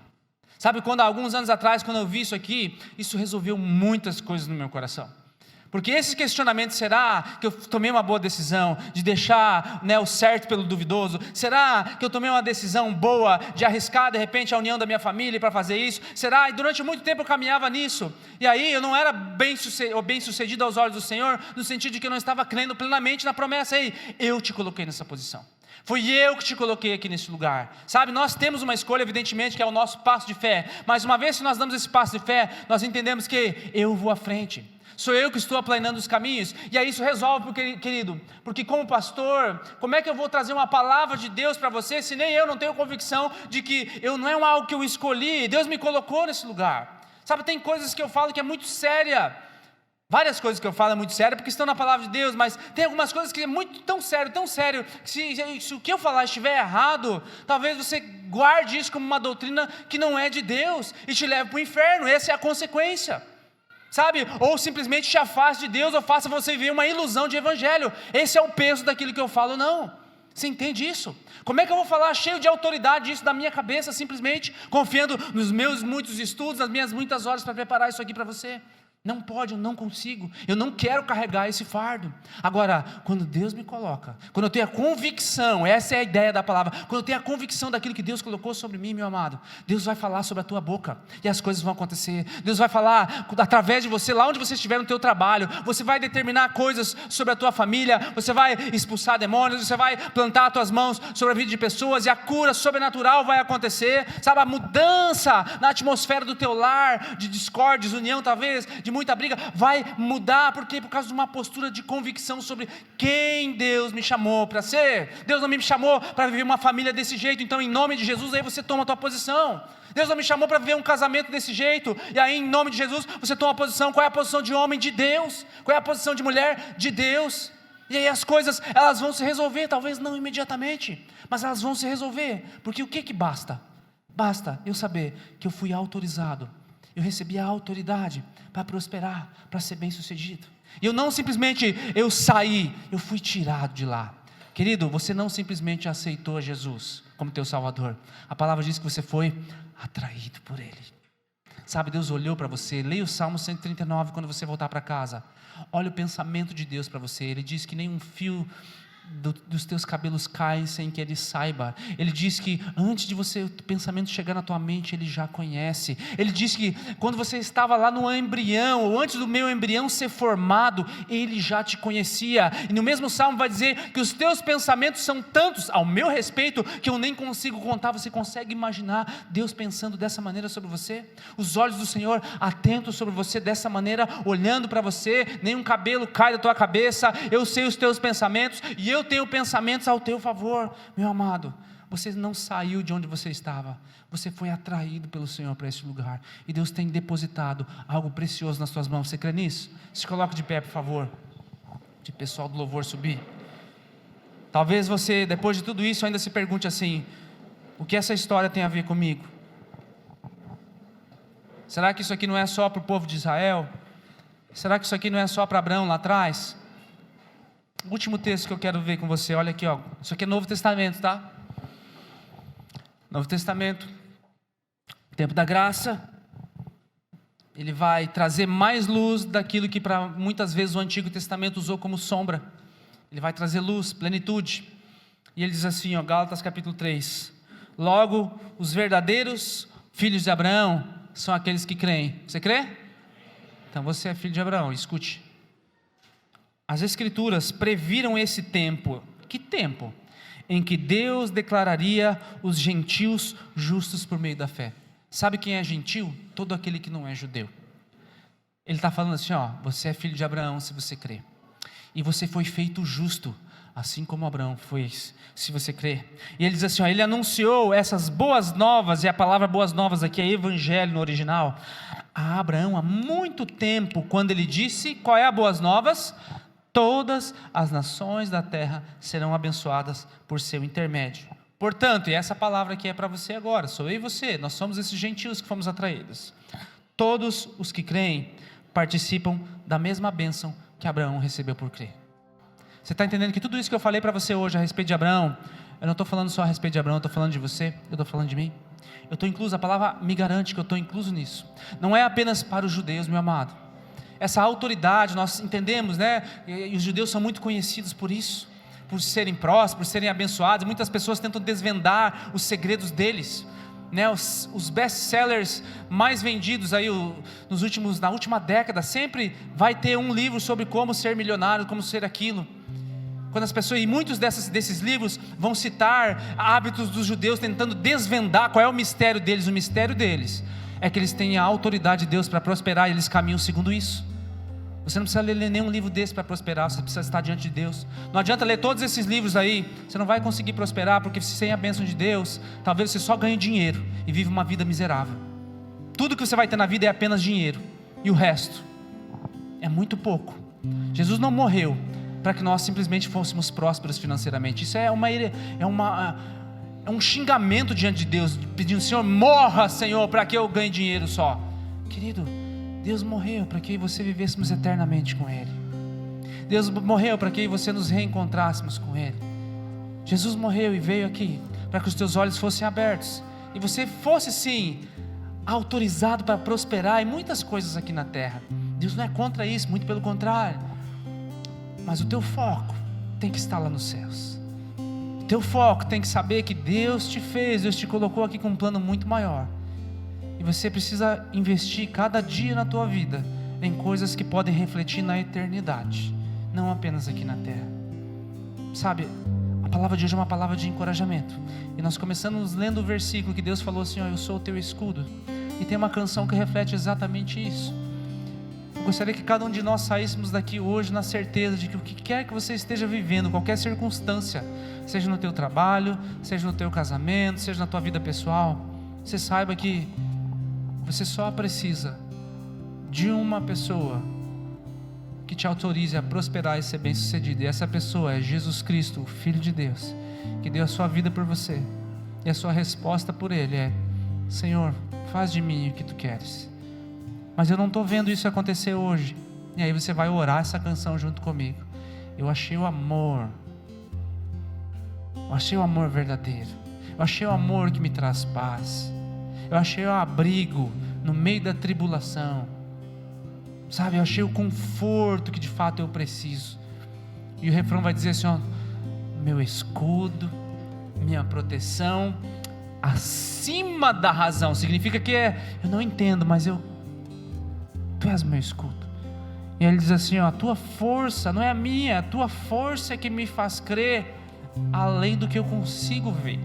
Sabe, quando há alguns anos atrás, quando eu vi isso aqui, isso resolveu muitas coisas no meu coração. Porque esse questionamento, será que eu tomei uma boa decisão de deixar, né, o certo pelo duvidoso? Será que eu tomei uma decisão boa de arriscar de repente a união da minha família para fazer isso? Será? E durante muito tempo eu caminhava nisso. E aí eu não era bem sucedido aos olhos do Senhor, no sentido de que eu não estava crendo plenamente na promessa. Ei, eu te coloquei nessa posição. Fui eu que te coloquei aqui nesse lugar. Sabe, nós temos uma escolha, evidentemente, que é o nosso passo de fé. Mas uma vez que nós damos esse passo de fé, nós entendemos que eu vou à frente. Sou eu que estou aplanando os caminhos. E aí isso resolve, querido. Porque como pastor, como é que eu vou trazer uma palavra de Deus para você, se nem eu não tenho convicção de que eu não é algo que eu escolhi, Deus me colocou nesse lugar. Sabe, tem coisas que eu falo que é muito séria. Várias coisas que eu falo é muito sério porque estão na palavra de Deus, mas tem algumas coisas que é muito tão sério, que se o que eu falar estiver errado, talvez você guarde isso como uma doutrina que não é de Deus e te leve para o inferno. Essa é a consequência, sabe? Ou simplesmente te afaste de Deus, ou faça você viver uma ilusão de evangelho. Esse é o peso daquilo que eu falo, não. Você entende isso? Como é que eu vou falar cheio de autoridade isso da minha cabeça, simplesmente confiando nos meus muitos estudos, nas minhas muitas horas para preparar isso aqui para você? Não pode, eu não consigo, eu não quero carregar esse fardo. Agora, quando Deus me coloca, quando eu tenho a convicção, essa é a ideia da palavra, quando eu tenho a convicção daquilo que Deus colocou sobre mim, meu amado, Deus vai falar sobre a tua boca, e as coisas vão acontecer. Deus vai falar através de você, lá onde você estiver no teu trabalho, você vai determinar coisas sobre a tua família, você vai expulsar demônios, você vai plantar as tuas mãos sobre a vida de pessoas, e a cura sobrenatural vai acontecer, sabe, a mudança na atmosfera do teu lar, de discórdia, desunião talvez, de muita briga, vai mudar. Por quê? Por causa de uma postura de convicção sobre quem Deus me chamou para ser. Deus não me chamou para viver uma família desse jeito, então em nome de Jesus aí você toma a tua posição. Deus não me chamou para viver um casamento desse jeito, e aí em nome de Jesus você toma a posição. Qual é a posição de homem de Deus? Qual é a posição de mulher de Deus? E aí as coisas, elas vão se resolver, talvez não imediatamente, mas elas vão se resolver. Porque o que basta? Basta eu saber que eu fui autorizado, eu recebi a autoridade para prosperar, para ser bem sucedido. E eu não simplesmente, eu saí, eu fui tirado de lá. Querido, você não simplesmente aceitou Jesus como teu Salvador. A palavra diz que você foi atraído por Ele. Sabe, Deus olhou para você. Leia o Salmo 139 quando você voltar para casa. Olha o pensamento de Deus para você. Ele diz que nem um fio dos teus cabelos caem sem que Ele saiba. Ele diz que antes de o pensamento chegar na tua mente, Ele já conhece. Ele diz que quando você estava lá no embrião, ou antes do meu embrião ser formado, Ele já te conhecia. E no mesmo Salmo vai dizer que os teus pensamentos são tantos ao meu respeito, que eu nem consigo contar. Você consegue imaginar Deus pensando dessa maneira sobre você? Os olhos do Senhor atentos sobre você dessa maneira, olhando para você, nenhum cabelo cai da tua cabeça. Eu sei os teus pensamentos, e eu tenho pensamentos ao teu favor. Meu amado, você não saiu de onde você estava, você foi atraído pelo Senhor para esse lugar, e Deus tem depositado algo precioso nas suas mãos. Você crê nisso? Se coloque de pé, por favor, de pessoal do louvor subir. Talvez você, depois de tudo isso, ainda se pergunte assim: o que essa história tem a ver comigo? Será que isso aqui não é só para o povo de Israel? Será que isso aqui não é só para Abraão lá atrás? O último texto que eu quero ver com você, olha aqui, ó. Isso aqui é Novo Testamento, tá? Novo Testamento, tempo da graça. Ele vai trazer mais luz daquilo que para muitas vezes o Antigo Testamento usou como sombra. Ele vai trazer luz, plenitude. E ele diz assim, ó, Gálatas capítulo 3: logo, os verdadeiros filhos de Abraão são aqueles que creem. Você crê? Então você é filho de Abraão, escute. As Escrituras previram esse tempo. Que tempo? Em que Deus declararia os gentios justos por meio da fé. Sabe quem é gentil? Todo aquele que não é judeu. Ele está falando assim, ó, você é filho de Abraão se você crê. E você foi feito justo, assim como Abraão foi, se você crê. E ele diz assim, ó, ele anunciou essas boas novas, e a palavra boas novas aqui é evangelho no original, a Abraão há muito tempo, quando ele disse, qual é a boas novas? Todas as nações da terra serão abençoadas por seu intermédio. Portanto, e essa palavra aqui é para você agora, sou eu e você, nós somos esses gentios que fomos atraídos. Todos os que creem participam da mesma bênção que Abraão recebeu por crer. Você está entendendo que tudo isso que eu falei para você hoje a respeito de Abraão, eu não estou falando só a respeito de Abraão, eu estou falando de você, eu estou falando de mim. Eu estou incluso, a palavra me garante que eu estou incluso nisso. Não é apenas para os judeus, meu amado. Essa autoridade, nós entendemos, né? E os judeus são muito conhecidos por isso, por serem prósperos, por serem abençoados. Muitas pessoas tentam desvendar os segredos deles, né? Os best-sellers mais vendidos aí na última década, sempre vai ter um livro sobre como ser milionário, como ser aquilo. Quando as pessoas, e muitos desses livros vão citar hábitos dos judeus, tentando desvendar qual é o mistério deles. O mistério deles é que eles têm a autoridade de Deus para prosperar, e eles caminham segundo isso. Você não precisa ler nenhum livro desse para prosperar, você precisa estar diante de Deus. Não adianta ler todos esses livros aí, você não vai conseguir prosperar, porque sem a bênção de Deus, talvez você só ganhe dinheiro e viva uma vida miserável. Tudo que você vai ter na vida é apenas dinheiro, e o resto é muito pouco. Jesus não morreu para que nós simplesmente fôssemos prósperos financeiramente. Isso é um xingamento diante de Deus, pedindo, Senhor, morra, Senhor, para que eu ganhe dinheiro só. Querido, Deus morreu para que você vivêssemos eternamente com Ele. Deus morreu para que você nos reencontrássemos com Ele. Jesus morreu e veio aqui para que os teus olhos fossem abertos e você fosse sim autorizado para prosperar em muitas coisas aqui na terra. Deus não é contra isso, muito pelo contrário. Mas o teu foco tem que estar lá nos céus. O teu foco tem que saber que Deus te fez, Deus te colocou aqui com um plano muito maior. E você precisa investir cada dia na tua vida em coisas que podem refletir na eternidade, não apenas aqui na terra. Sabe, a palavra de hoje é uma palavra de encorajamento. E nós começamos lendo o versículo que Deus falou assim, ó, eu sou o teu escudo. E tem uma canção que reflete exatamente isso. Eu gostaria que cada um de nós saíssemos daqui hoje na certeza de que o que quer que você esteja vivendo, qualquer circunstância, seja no teu trabalho, seja no teu casamento, seja na tua vida pessoal, você saiba que você só precisa de uma pessoa que te autorize a prosperar e ser bem sucedido. E essa pessoa é Jesus Cristo, o Filho de Deus, que deu a sua vida por você. E a sua resposta por Ele é, Senhor, faz de mim o que Tu queres. Mas eu não estou vendo isso acontecer hoje. E aí você vai orar essa canção junto comigo. Eu achei o amor. Eu achei o amor verdadeiro. Eu achei o amor que me traz paz. Eu achei o abrigo no meio da tribulação. Sabe, eu achei o conforto que de fato eu preciso. E o refrão vai dizer assim, ó, meu escudo, minha proteção, acima da razão. Significa que eu não entendo, mas Tu és meu escudo. E ele diz assim, a tua força não é a minha, a tua força é que me faz crer além do que eu consigo ver.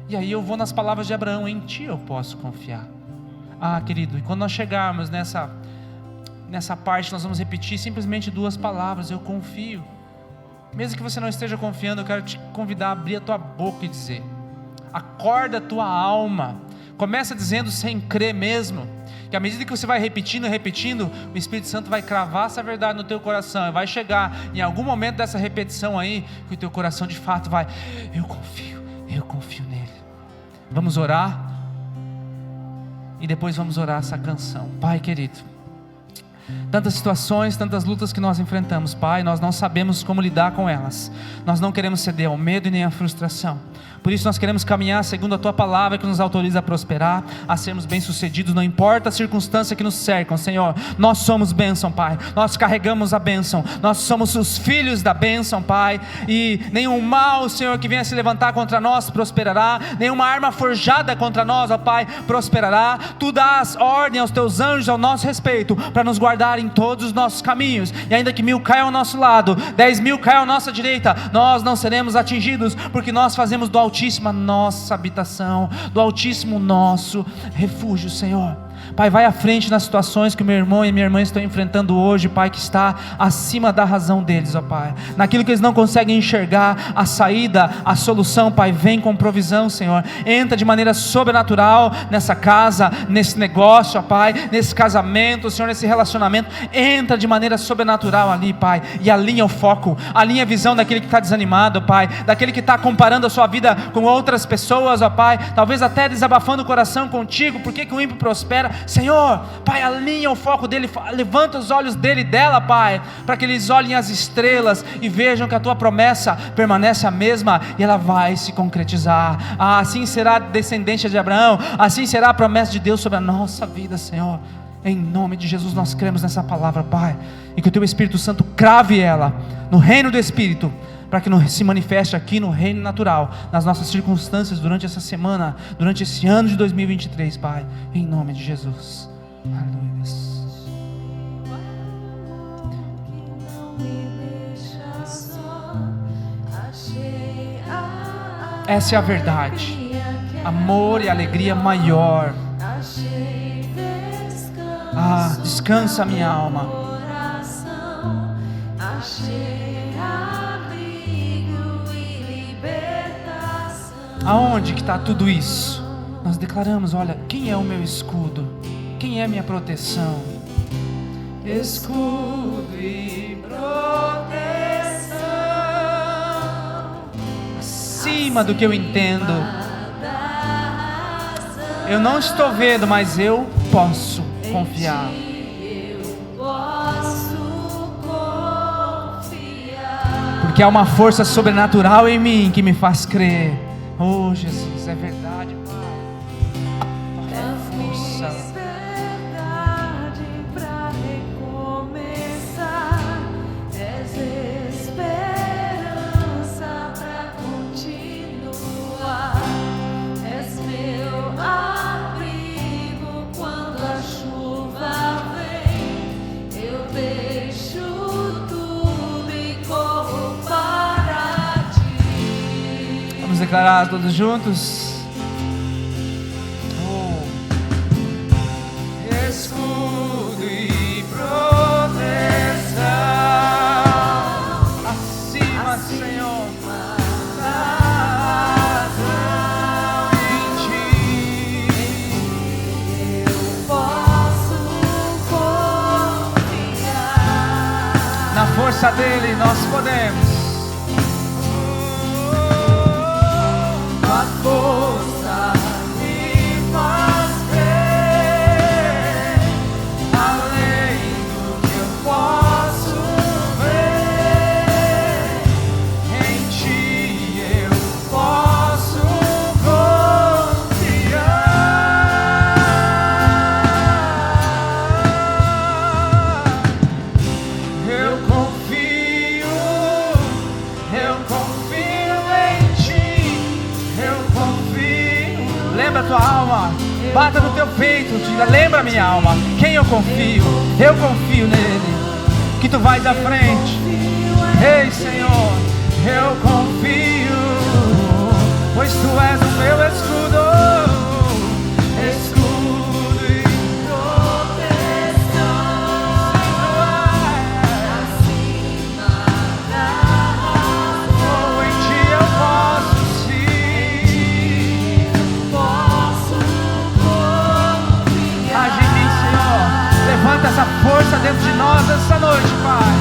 E aí eu vou nas palavras de Abraão, em ti eu posso confiar. Querido, e quando nós chegarmos nessa parte, nós vamos repetir simplesmente 2 palavras: eu confio. Mesmo que você não esteja confiando, eu quero te convidar a abrir a tua boca e dizer: acorda a tua alma. Começa dizendo sem crer mesmo, que à medida que você vai repetindo, o Espírito Santo vai cravar essa verdade no teu coração, e vai chegar em algum momento dessa repetição aí, que o teu coração de fato vai: eu confio nele. Vamos orar, e depois vamos orar essa canção. Pai querido, tantas situações, tantas lutas que nós enfrentamos, Pai, nós não sabemos como lidar com elas, nós não queremos ceder ao medo e nem à frustração. Por isso nós queremos caminhar segundo a Tua palavra, que nos autoriza a prosperar, a sermos bem-sucedidos, não importa a circunstância que nos cercam, Senhor. Nós somos bênção, Pai, nós carregamos a bênção, nós somos os filhos da bênção, Pai, e nenhum mal, Senhor, que venha se levantar contra nós prosperará, nenhuma arma forjada contra nós, ó Pai, prosperará. Tu dás ordem aos Teus anjos ao nosso respeito, para nos guardar em todos os nossos caminhos, e ainda que 1000 caiam ao nosso lado, 10.000 caiam à nossa direita, nós não seremos atingidos, porque nós fazemos do Altíssimo a nossa habitação, do Altíssimo nosso refúgio, Senhor. Pai, vai à frente nas situações que o meu irmão e minha irmã estão enfrentando hoje, Pai, que está acima da razão deles, ó Pai, naquilo que eles não conseguem enxergar a saída, a solução, Pai, vem com provisão, Senhor. Entra de maneira sobrenatural nessa casa, nesse negócio, ó Pai, nesse casamento, Senhor, nesse relacionamento. Entra de maneira sobrenatural ali, Pai, e alinha o foco, alinha a visão daquele que está desanimado, Pai, daquele que está comparando a sua vida com outras pessoas, ó Pai, talvez até desabafando o coração contigo. Por que o ímpio prospera? Senhor, Pai, alinha o foco dele, levanta os olhos dele e dela, Pai, para que eles olhem as estrelas e vejam que a Tua promessa permanece a mesma, e ela vai se concretizar. Assim será a descendência de Abraão, assim será a promessa de Deus sobre a nossa vida, Senhor. Em nome de Jesus nós cremos nessa palavra, Pai, e que o Teu Espírito Santo crave ela no reino do Espírito, para que se manifeste aqui no reino natural, nas nossas circunstâncias durante essa semana, durante esse ano de 2023, Pai, em nome de Jesus. Aleluia. Essa é a verdade, amor e alegria maior. Descansa minha alma. Aonde que está tudo isso? Nós declaramos: olha, quem é o meu escudo? Quem é a minha proteção? Escudo e proteção, acima do que eu entendo. Eu não estou vendo, mas eu posso confiar. Porque há uma força sobrenatural em mim que me faz crer. Oh Jesus, é verdade, Pai. É força. Liberdade para recomeçar, és esperança para continuar, és meu abrigo quando a chuva vem, eu deixo tudo e corro para ti. Vamos declarar todos juntos. Escudo e proteção, acima, Senhor, razão em ti. Eu posso confiar. Na força dele nós podemos. A força me faz crer, além do que eu posso ver. Em ti eu posso confiar. Eu confio lembra a tua alma, bata no teu peito, diga: lembra minha alma, quem eu confio nele, que tu vais à frente. Ei, Senhor, eu confio, pois tu és o meu escudo e proteção. Acima da razão, em ti eu posso sim, posso confiar. Age em mim, Senhor, levanta essa força dentro de nós essa noite, Pai.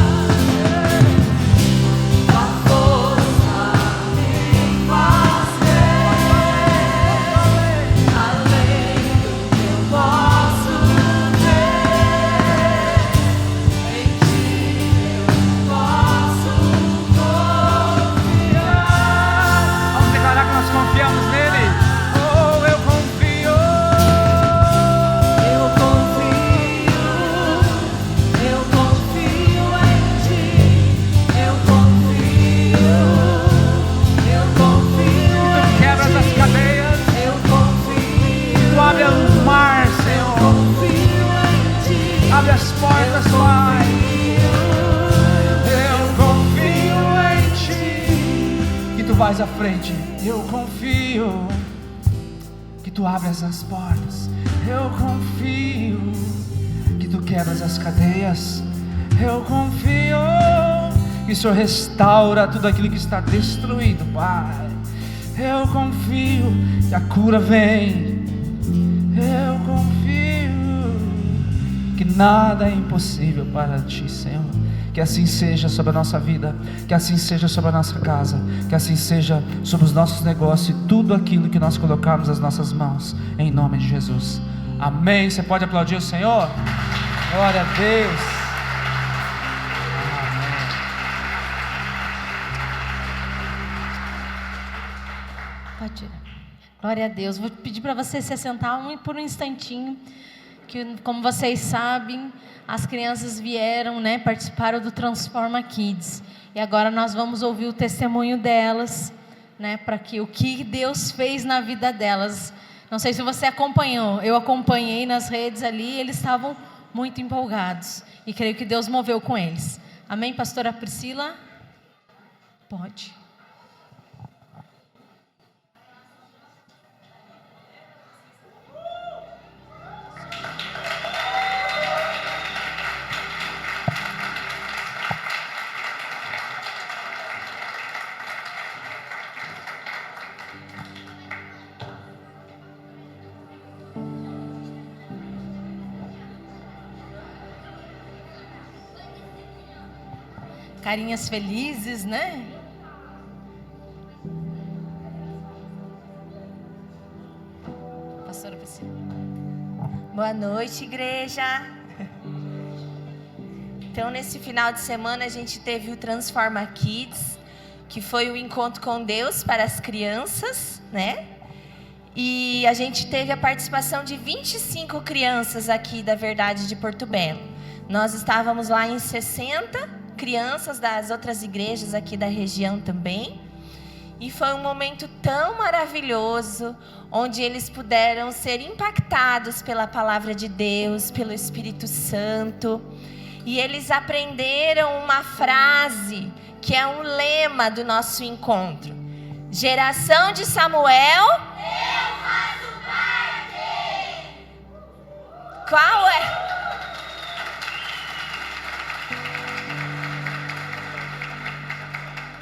Abre as portas, Pai. Eu confio em ti, que tu vais à frente. Eu confio que tu abres as portas. Eu confio que tu quebras as cadeias. Eu confio que o Senhor restaura tudo aquilo que está destruído, Pai. Eu confio que a cura vem. Eu confio que nada é impossível para ti, Senhor. Que assim seja sobre a nossa vida, que assim seja sobre a nossa casa, que assim seja sobre os nossos negócios e tudo aquilo que nós colocarmos nas nossas mãos, em nome de Jesus. Amém. Você pode aplaudir o Senhor? Glória a Deus. Pode tirar. Glória a Deus. Vou pedir para você se assentar por um instantinho, que como vocês sabem, as crianças vieram, né, participaram do Transforma Kids, e agora nós vamos ouvir o testemunho delas, né, para que o que Deus fez na vida delas. Não sei se você acompanhou, eu acompanhei nas redes ali, eles estavam muito empolgados, e creio que Deus moveu com eles. Amém, pastora Priscila? Pode. Carinhas felizes, né? Pastora Priscila. Boa noite, igreja. Então, nesse final de semana, a gente teve o Transforma Kids, que foi o encontro com Deus para as crianças, né? E a gente teve a participação de 25 crianças aqui da Verdade de Porto Belo. Nós estávamos lá em 60 crianças das outras igrejas aqui da região também. E foi um momento tão maravilhoso, onde eles puderam ser impactados pela palavra de Deus, pelo Espírito Santo. E eles aprenderam uma frase que é um lema do nosso encontro. Geração de Samuel, eu faço parte. Qual é?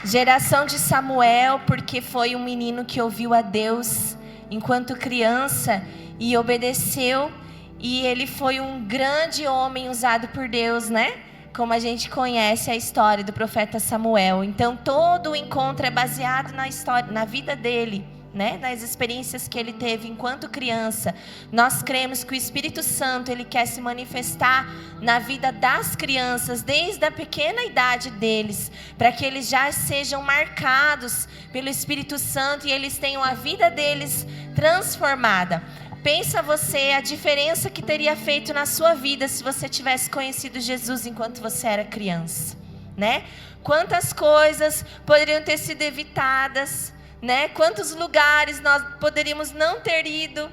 Geração de Samuel, porque foi um menino que ouviu a Deus enquanto criança e obedeceu, e ele foi um grande homem usado por Deus, né? Como a gente conhece a história do profeta Samuel. Então todo o encontro é baseado na história, na vida dele, né? Nas experiências que ele teve enquanto criança. Nós cremos que o Espírito Santo, ele quer se manifestar na vida das crianças desde a pequena idade deles, para que eles já sejam marcados pelo Espírito Santo e eles tenham a vida deles transformada. Pensa você a diferença que teria feito na sua vida se você tivesse conhecido Jesus enquanto você era criança, né? Quantas coisas poderiam ter sido evitadas, né? Quantos lugares nós poderíamos não ter ido,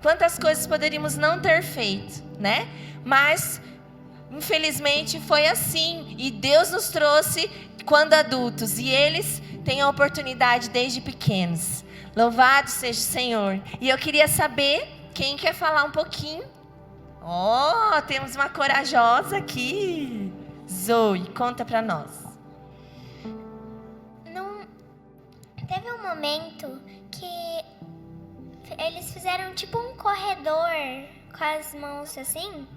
quantas coisas poderíamos não ter feito, né? Mas, infelizmente, foi assim. E Deus nos trouxe quando adultos. E eles têm a oportunidade desde pequenos. Louvado seja o Senhor. E eu queria saber quem quer falar um pouquinho. Oh, temos uma corajosa aqui. Zoe, conta pra nós. Teve um momento que eles fizeram tipo um corredor com as mãos assim,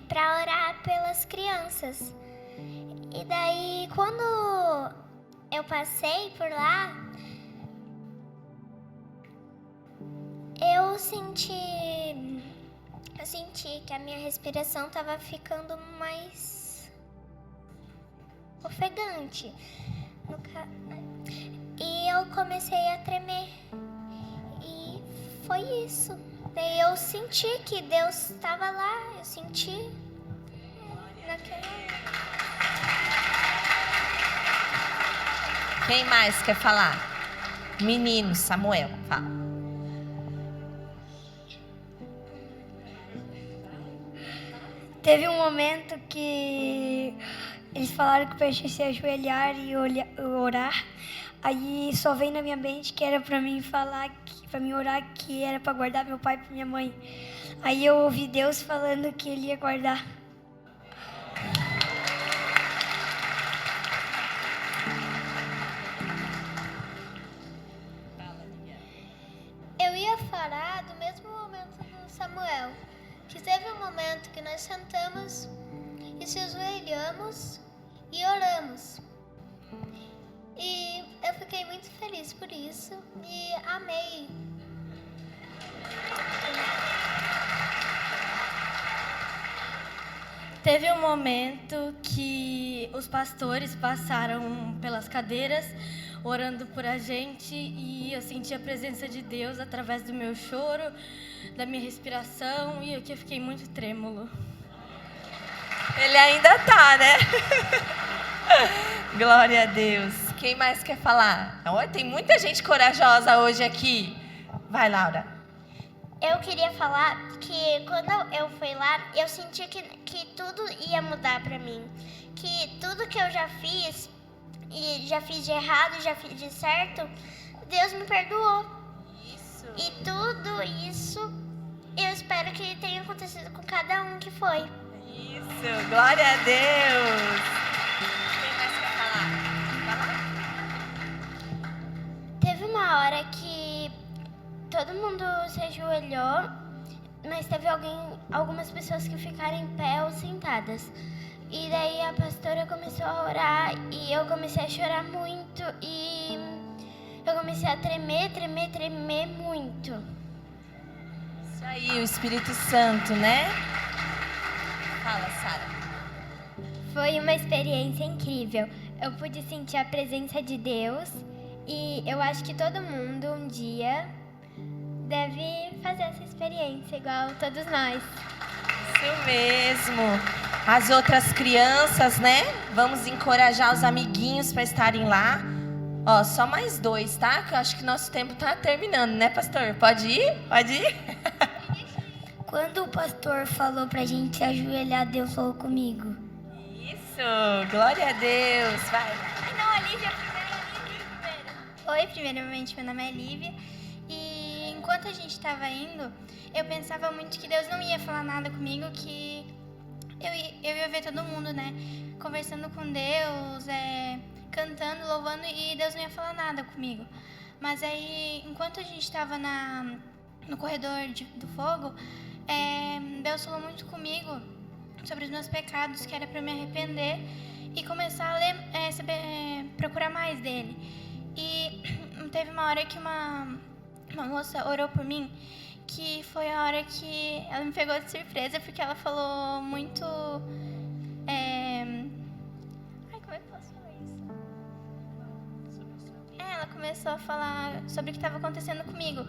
para orar pelas crianças. E daí, quando eu passei por lá, eu senti que a minha respiração estava ficando mais ofegante. E eu comecei a tremer. E foi isso. Daí eu senti que Deus estava lá. Eu senti naquela... Quem mais quer falar? Menino, Samuel, fala. Teve um momento que eles falaram que eu tinha que se ajoelhar e orar. Aí só veio na minha mente que era para mim para mim orar, que era para guardar meu pai e minha mãe. Aí eu ouvi Deus falando que Ele ia guardar. Eu ia falar do mesmo momento do Samuel, que teve um momento que nós sentamos e se ajoelhamos e oramos. E eu fiquei muito feliz por isso e amei. Teve um momento que os pastores passaram pelas cadeiras orando por a gente e eu senti a presença de Deus através do meu choro, da minha respiração e aqui eu fiquei muito trêmulo. Ele ainda tá, né? Glória a Deus. Quem mais quer falar? Olha, tem muita gente corajosa hoje aqui. Vai, Laura. Eu queria falar que quando eu fui lá, eu senti que tudo ia mudar pra mim. Que tudo que eu já fiz, e já fiz de errado e já fiz de certo, Deus me perdoou. Isso. E tudo isso, eu espero que tenha acontecido com cada um que foi. Isso, glória a Deus. Quem mais quer falar? Teve uma hora que todo mundo se ajoelhou, mas teve algumas pessoas que ficaram em pé ou sentadas. E daí a pastora começou a orar e eu comecei a chorar muito e eu comecei a tremer muito. Isso aí, o Espírito Santo, né? Fala, Sara. Foi uma experiência incrível. Eu pude sentir a presença de Deus e eu acho que todo mundo um dia deve fazer essa experiência, igual todos nós. Isso mesmo. As outras crianças, né? Vamos encorajar os amiguinhos para estarem lá. Ó, só mais 2, tá? Que eu acho que nosso tempo tá terminando, né, pastor? Pode ir? Pode ir? Quando o pastor falou pra gente se ajoelhar, Deus falou comigo. Isso, glória a Deus. Vai. Não, a Lívia primeiro. Oi, primeiramente, meu nome é Lívia. E enquanto a gente estava indo, eu pensava muito que Deus não ia falar nada comigo, que eu ia ver todo mundo, né? Conversando com Deus, cantando, louvando, e Deus não ia falar nada comigo. Mas aí, enquanto a gente estava no corredor do fogo, Deus falou muito comigo sobre os meus pecados, que era para eu me arrepender e começar a ler, procurar mais dele. E teve uma hora que uma moça orou por mim, que foi a hora que ela me pegou de surpresa, porque ela falou muito... como é que eu posso falar isso? Ela começou a falar sobre o que estava acontecendo comigo.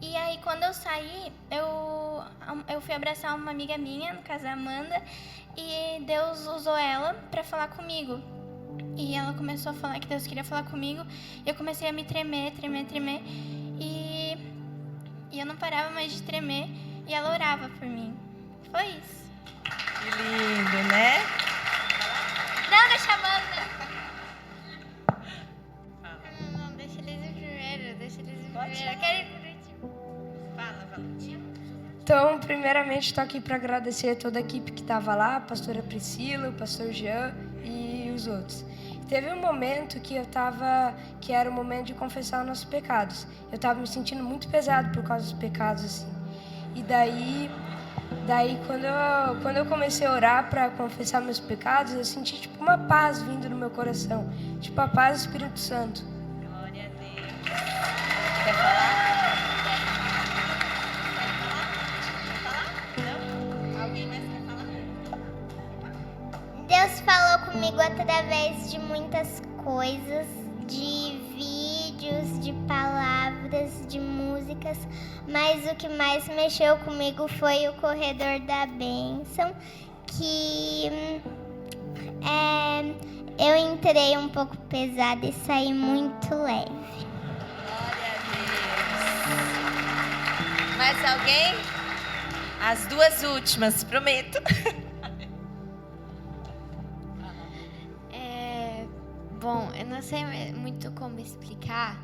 E aí, quando eu saí, eu fui abraçar uma amiga minha, no caso a Amanda, e Deus usou ela para falar comigo. e ela começou a falar que Deus queria falar comigo. Eu comecei a me tremer. E eu não parava mais de tremer e ela orava por mim. Foi isso. Que lindo, né? Não, deixa a Amanda. Não, deixa eles ir primeiro. Eu quero ir por último. Fala, Valentina. Então, primeiramente, estou aqui para agradecer a toda a equipe que estava lá, a pastora Priscila, o pastor Jean e os outros. Teve um momento que que era o momento de confessar os nossos pecados. Eu estava me sentindo muito pesado por causa dos pecados, assim. E daí quando eu comecei a orar para confessar meus pecados, eu senti tipo uma paz vindo no meu coração, tipo a paz do Espírito Santo. Glória a Deus. Quer falar? Não? Alguém mais quer falar? Deus falou comigo através de muitas coisas, de vídeos, de palavras, de músicas, mas o que mais mexeu comigo foi o corredor da bênção, que eu entrei um pouco pesada e saí muito leve. Glória a Deus. Mais alguém? As duas últimas, prometo. Bom, eu não sei muito como explicar,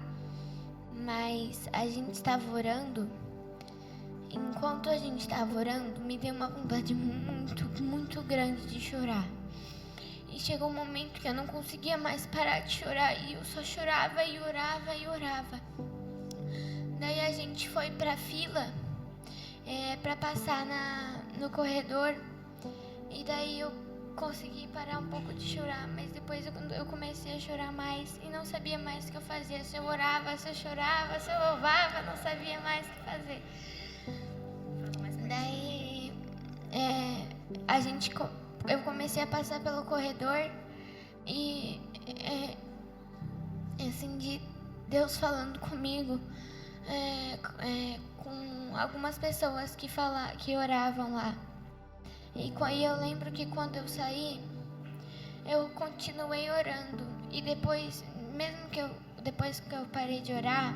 mas a gente estava orando. Enquanto a gente estava orando, me deu uma vontade muito grande de chorar. E chegou um momento que eu não conseguia mais parar de chorar e eu só chorava e orava. Daí a gente foi pra fila para passar no corredor e daí eu consegui parar um pouco de chorar, mas depois eu comecei a chorar mais e não sabia mais o que eu fazia. Se eu orava, se eu chorava, se eu louvava, não sabia mais o que fazer. Daí eu comecei a passar pelo corredor e assim, de Deus falando comigo, com algumas pessoas que oravam lá. E eu lembro que quando eu saí, eu continuei orando. E depois que eu parei de orar,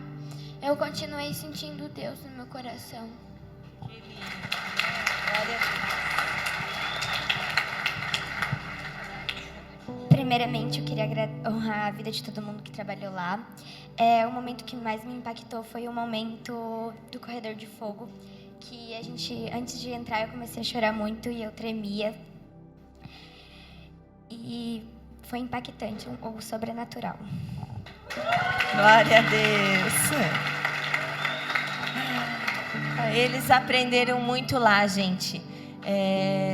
eu continuei sentindo Deus no meu coração. Que lindo. Glória a Deus. Primeiramente, eu queria honrar a vida de todo mundo que trabalhou lá. O momento que mais me impactou foi o momento do corredor de fogo, que antes de entrar, eu comecei a chorar muito e eu tremia. E foi impactante, o sobrenatural. Glória a Deus. Eles aprenderam muito lá, gente,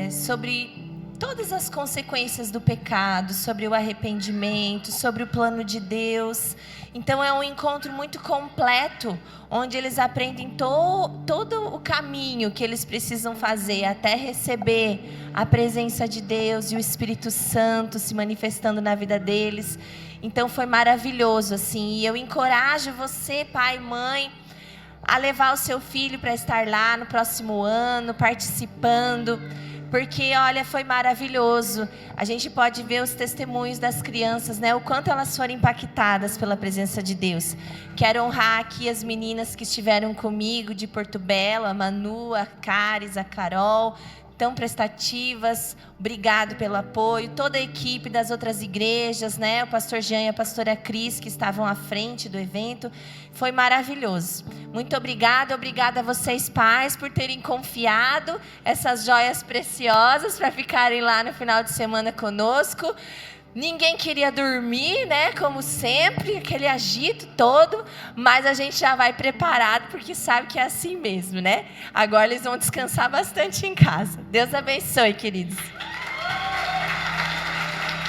sobre todas as consequências do pecado, sobre o arrependimento, sobre o plano de Deus. Então é um encontro muito completo, onde eles aprendem todo o caminho que eles precisam fazer até receber a presença de Deus e o Espírito Santo se manifestando na vida deles. Então foi maravilhoso, assim. E eu encorajo você, pai e mãe, a levar o seu filho para estar lá no próximo ano, participando. Porque, olha, foi maravilhoso. A gente pode ver os testemunhos das crianças, né? O quanto elas foram impactadas pela presença de Deus. Quero honrar aqui as meninas que estiveram comigo de Porto Belo, a Manu, a Caris, a Carol, tão prestativas. Obrigado pelo apoio. Toda a equipe das outras igrejas, né? O pastor Jean e a pastora Cris, que estavam à frente do evento. Foi maravilhoso. Muito obrigada a vocês, pais, por terem confiado essas joias preciosas para ficarem lá no final de semana conosco. Ninguém queria dormir, né? Como sempre, aquele agito todo, mas a gente já vai preparado, porque sabe que é assim mesmo, né? Agora eles vão descansar bastante em casa. Deus abençoe, queridos.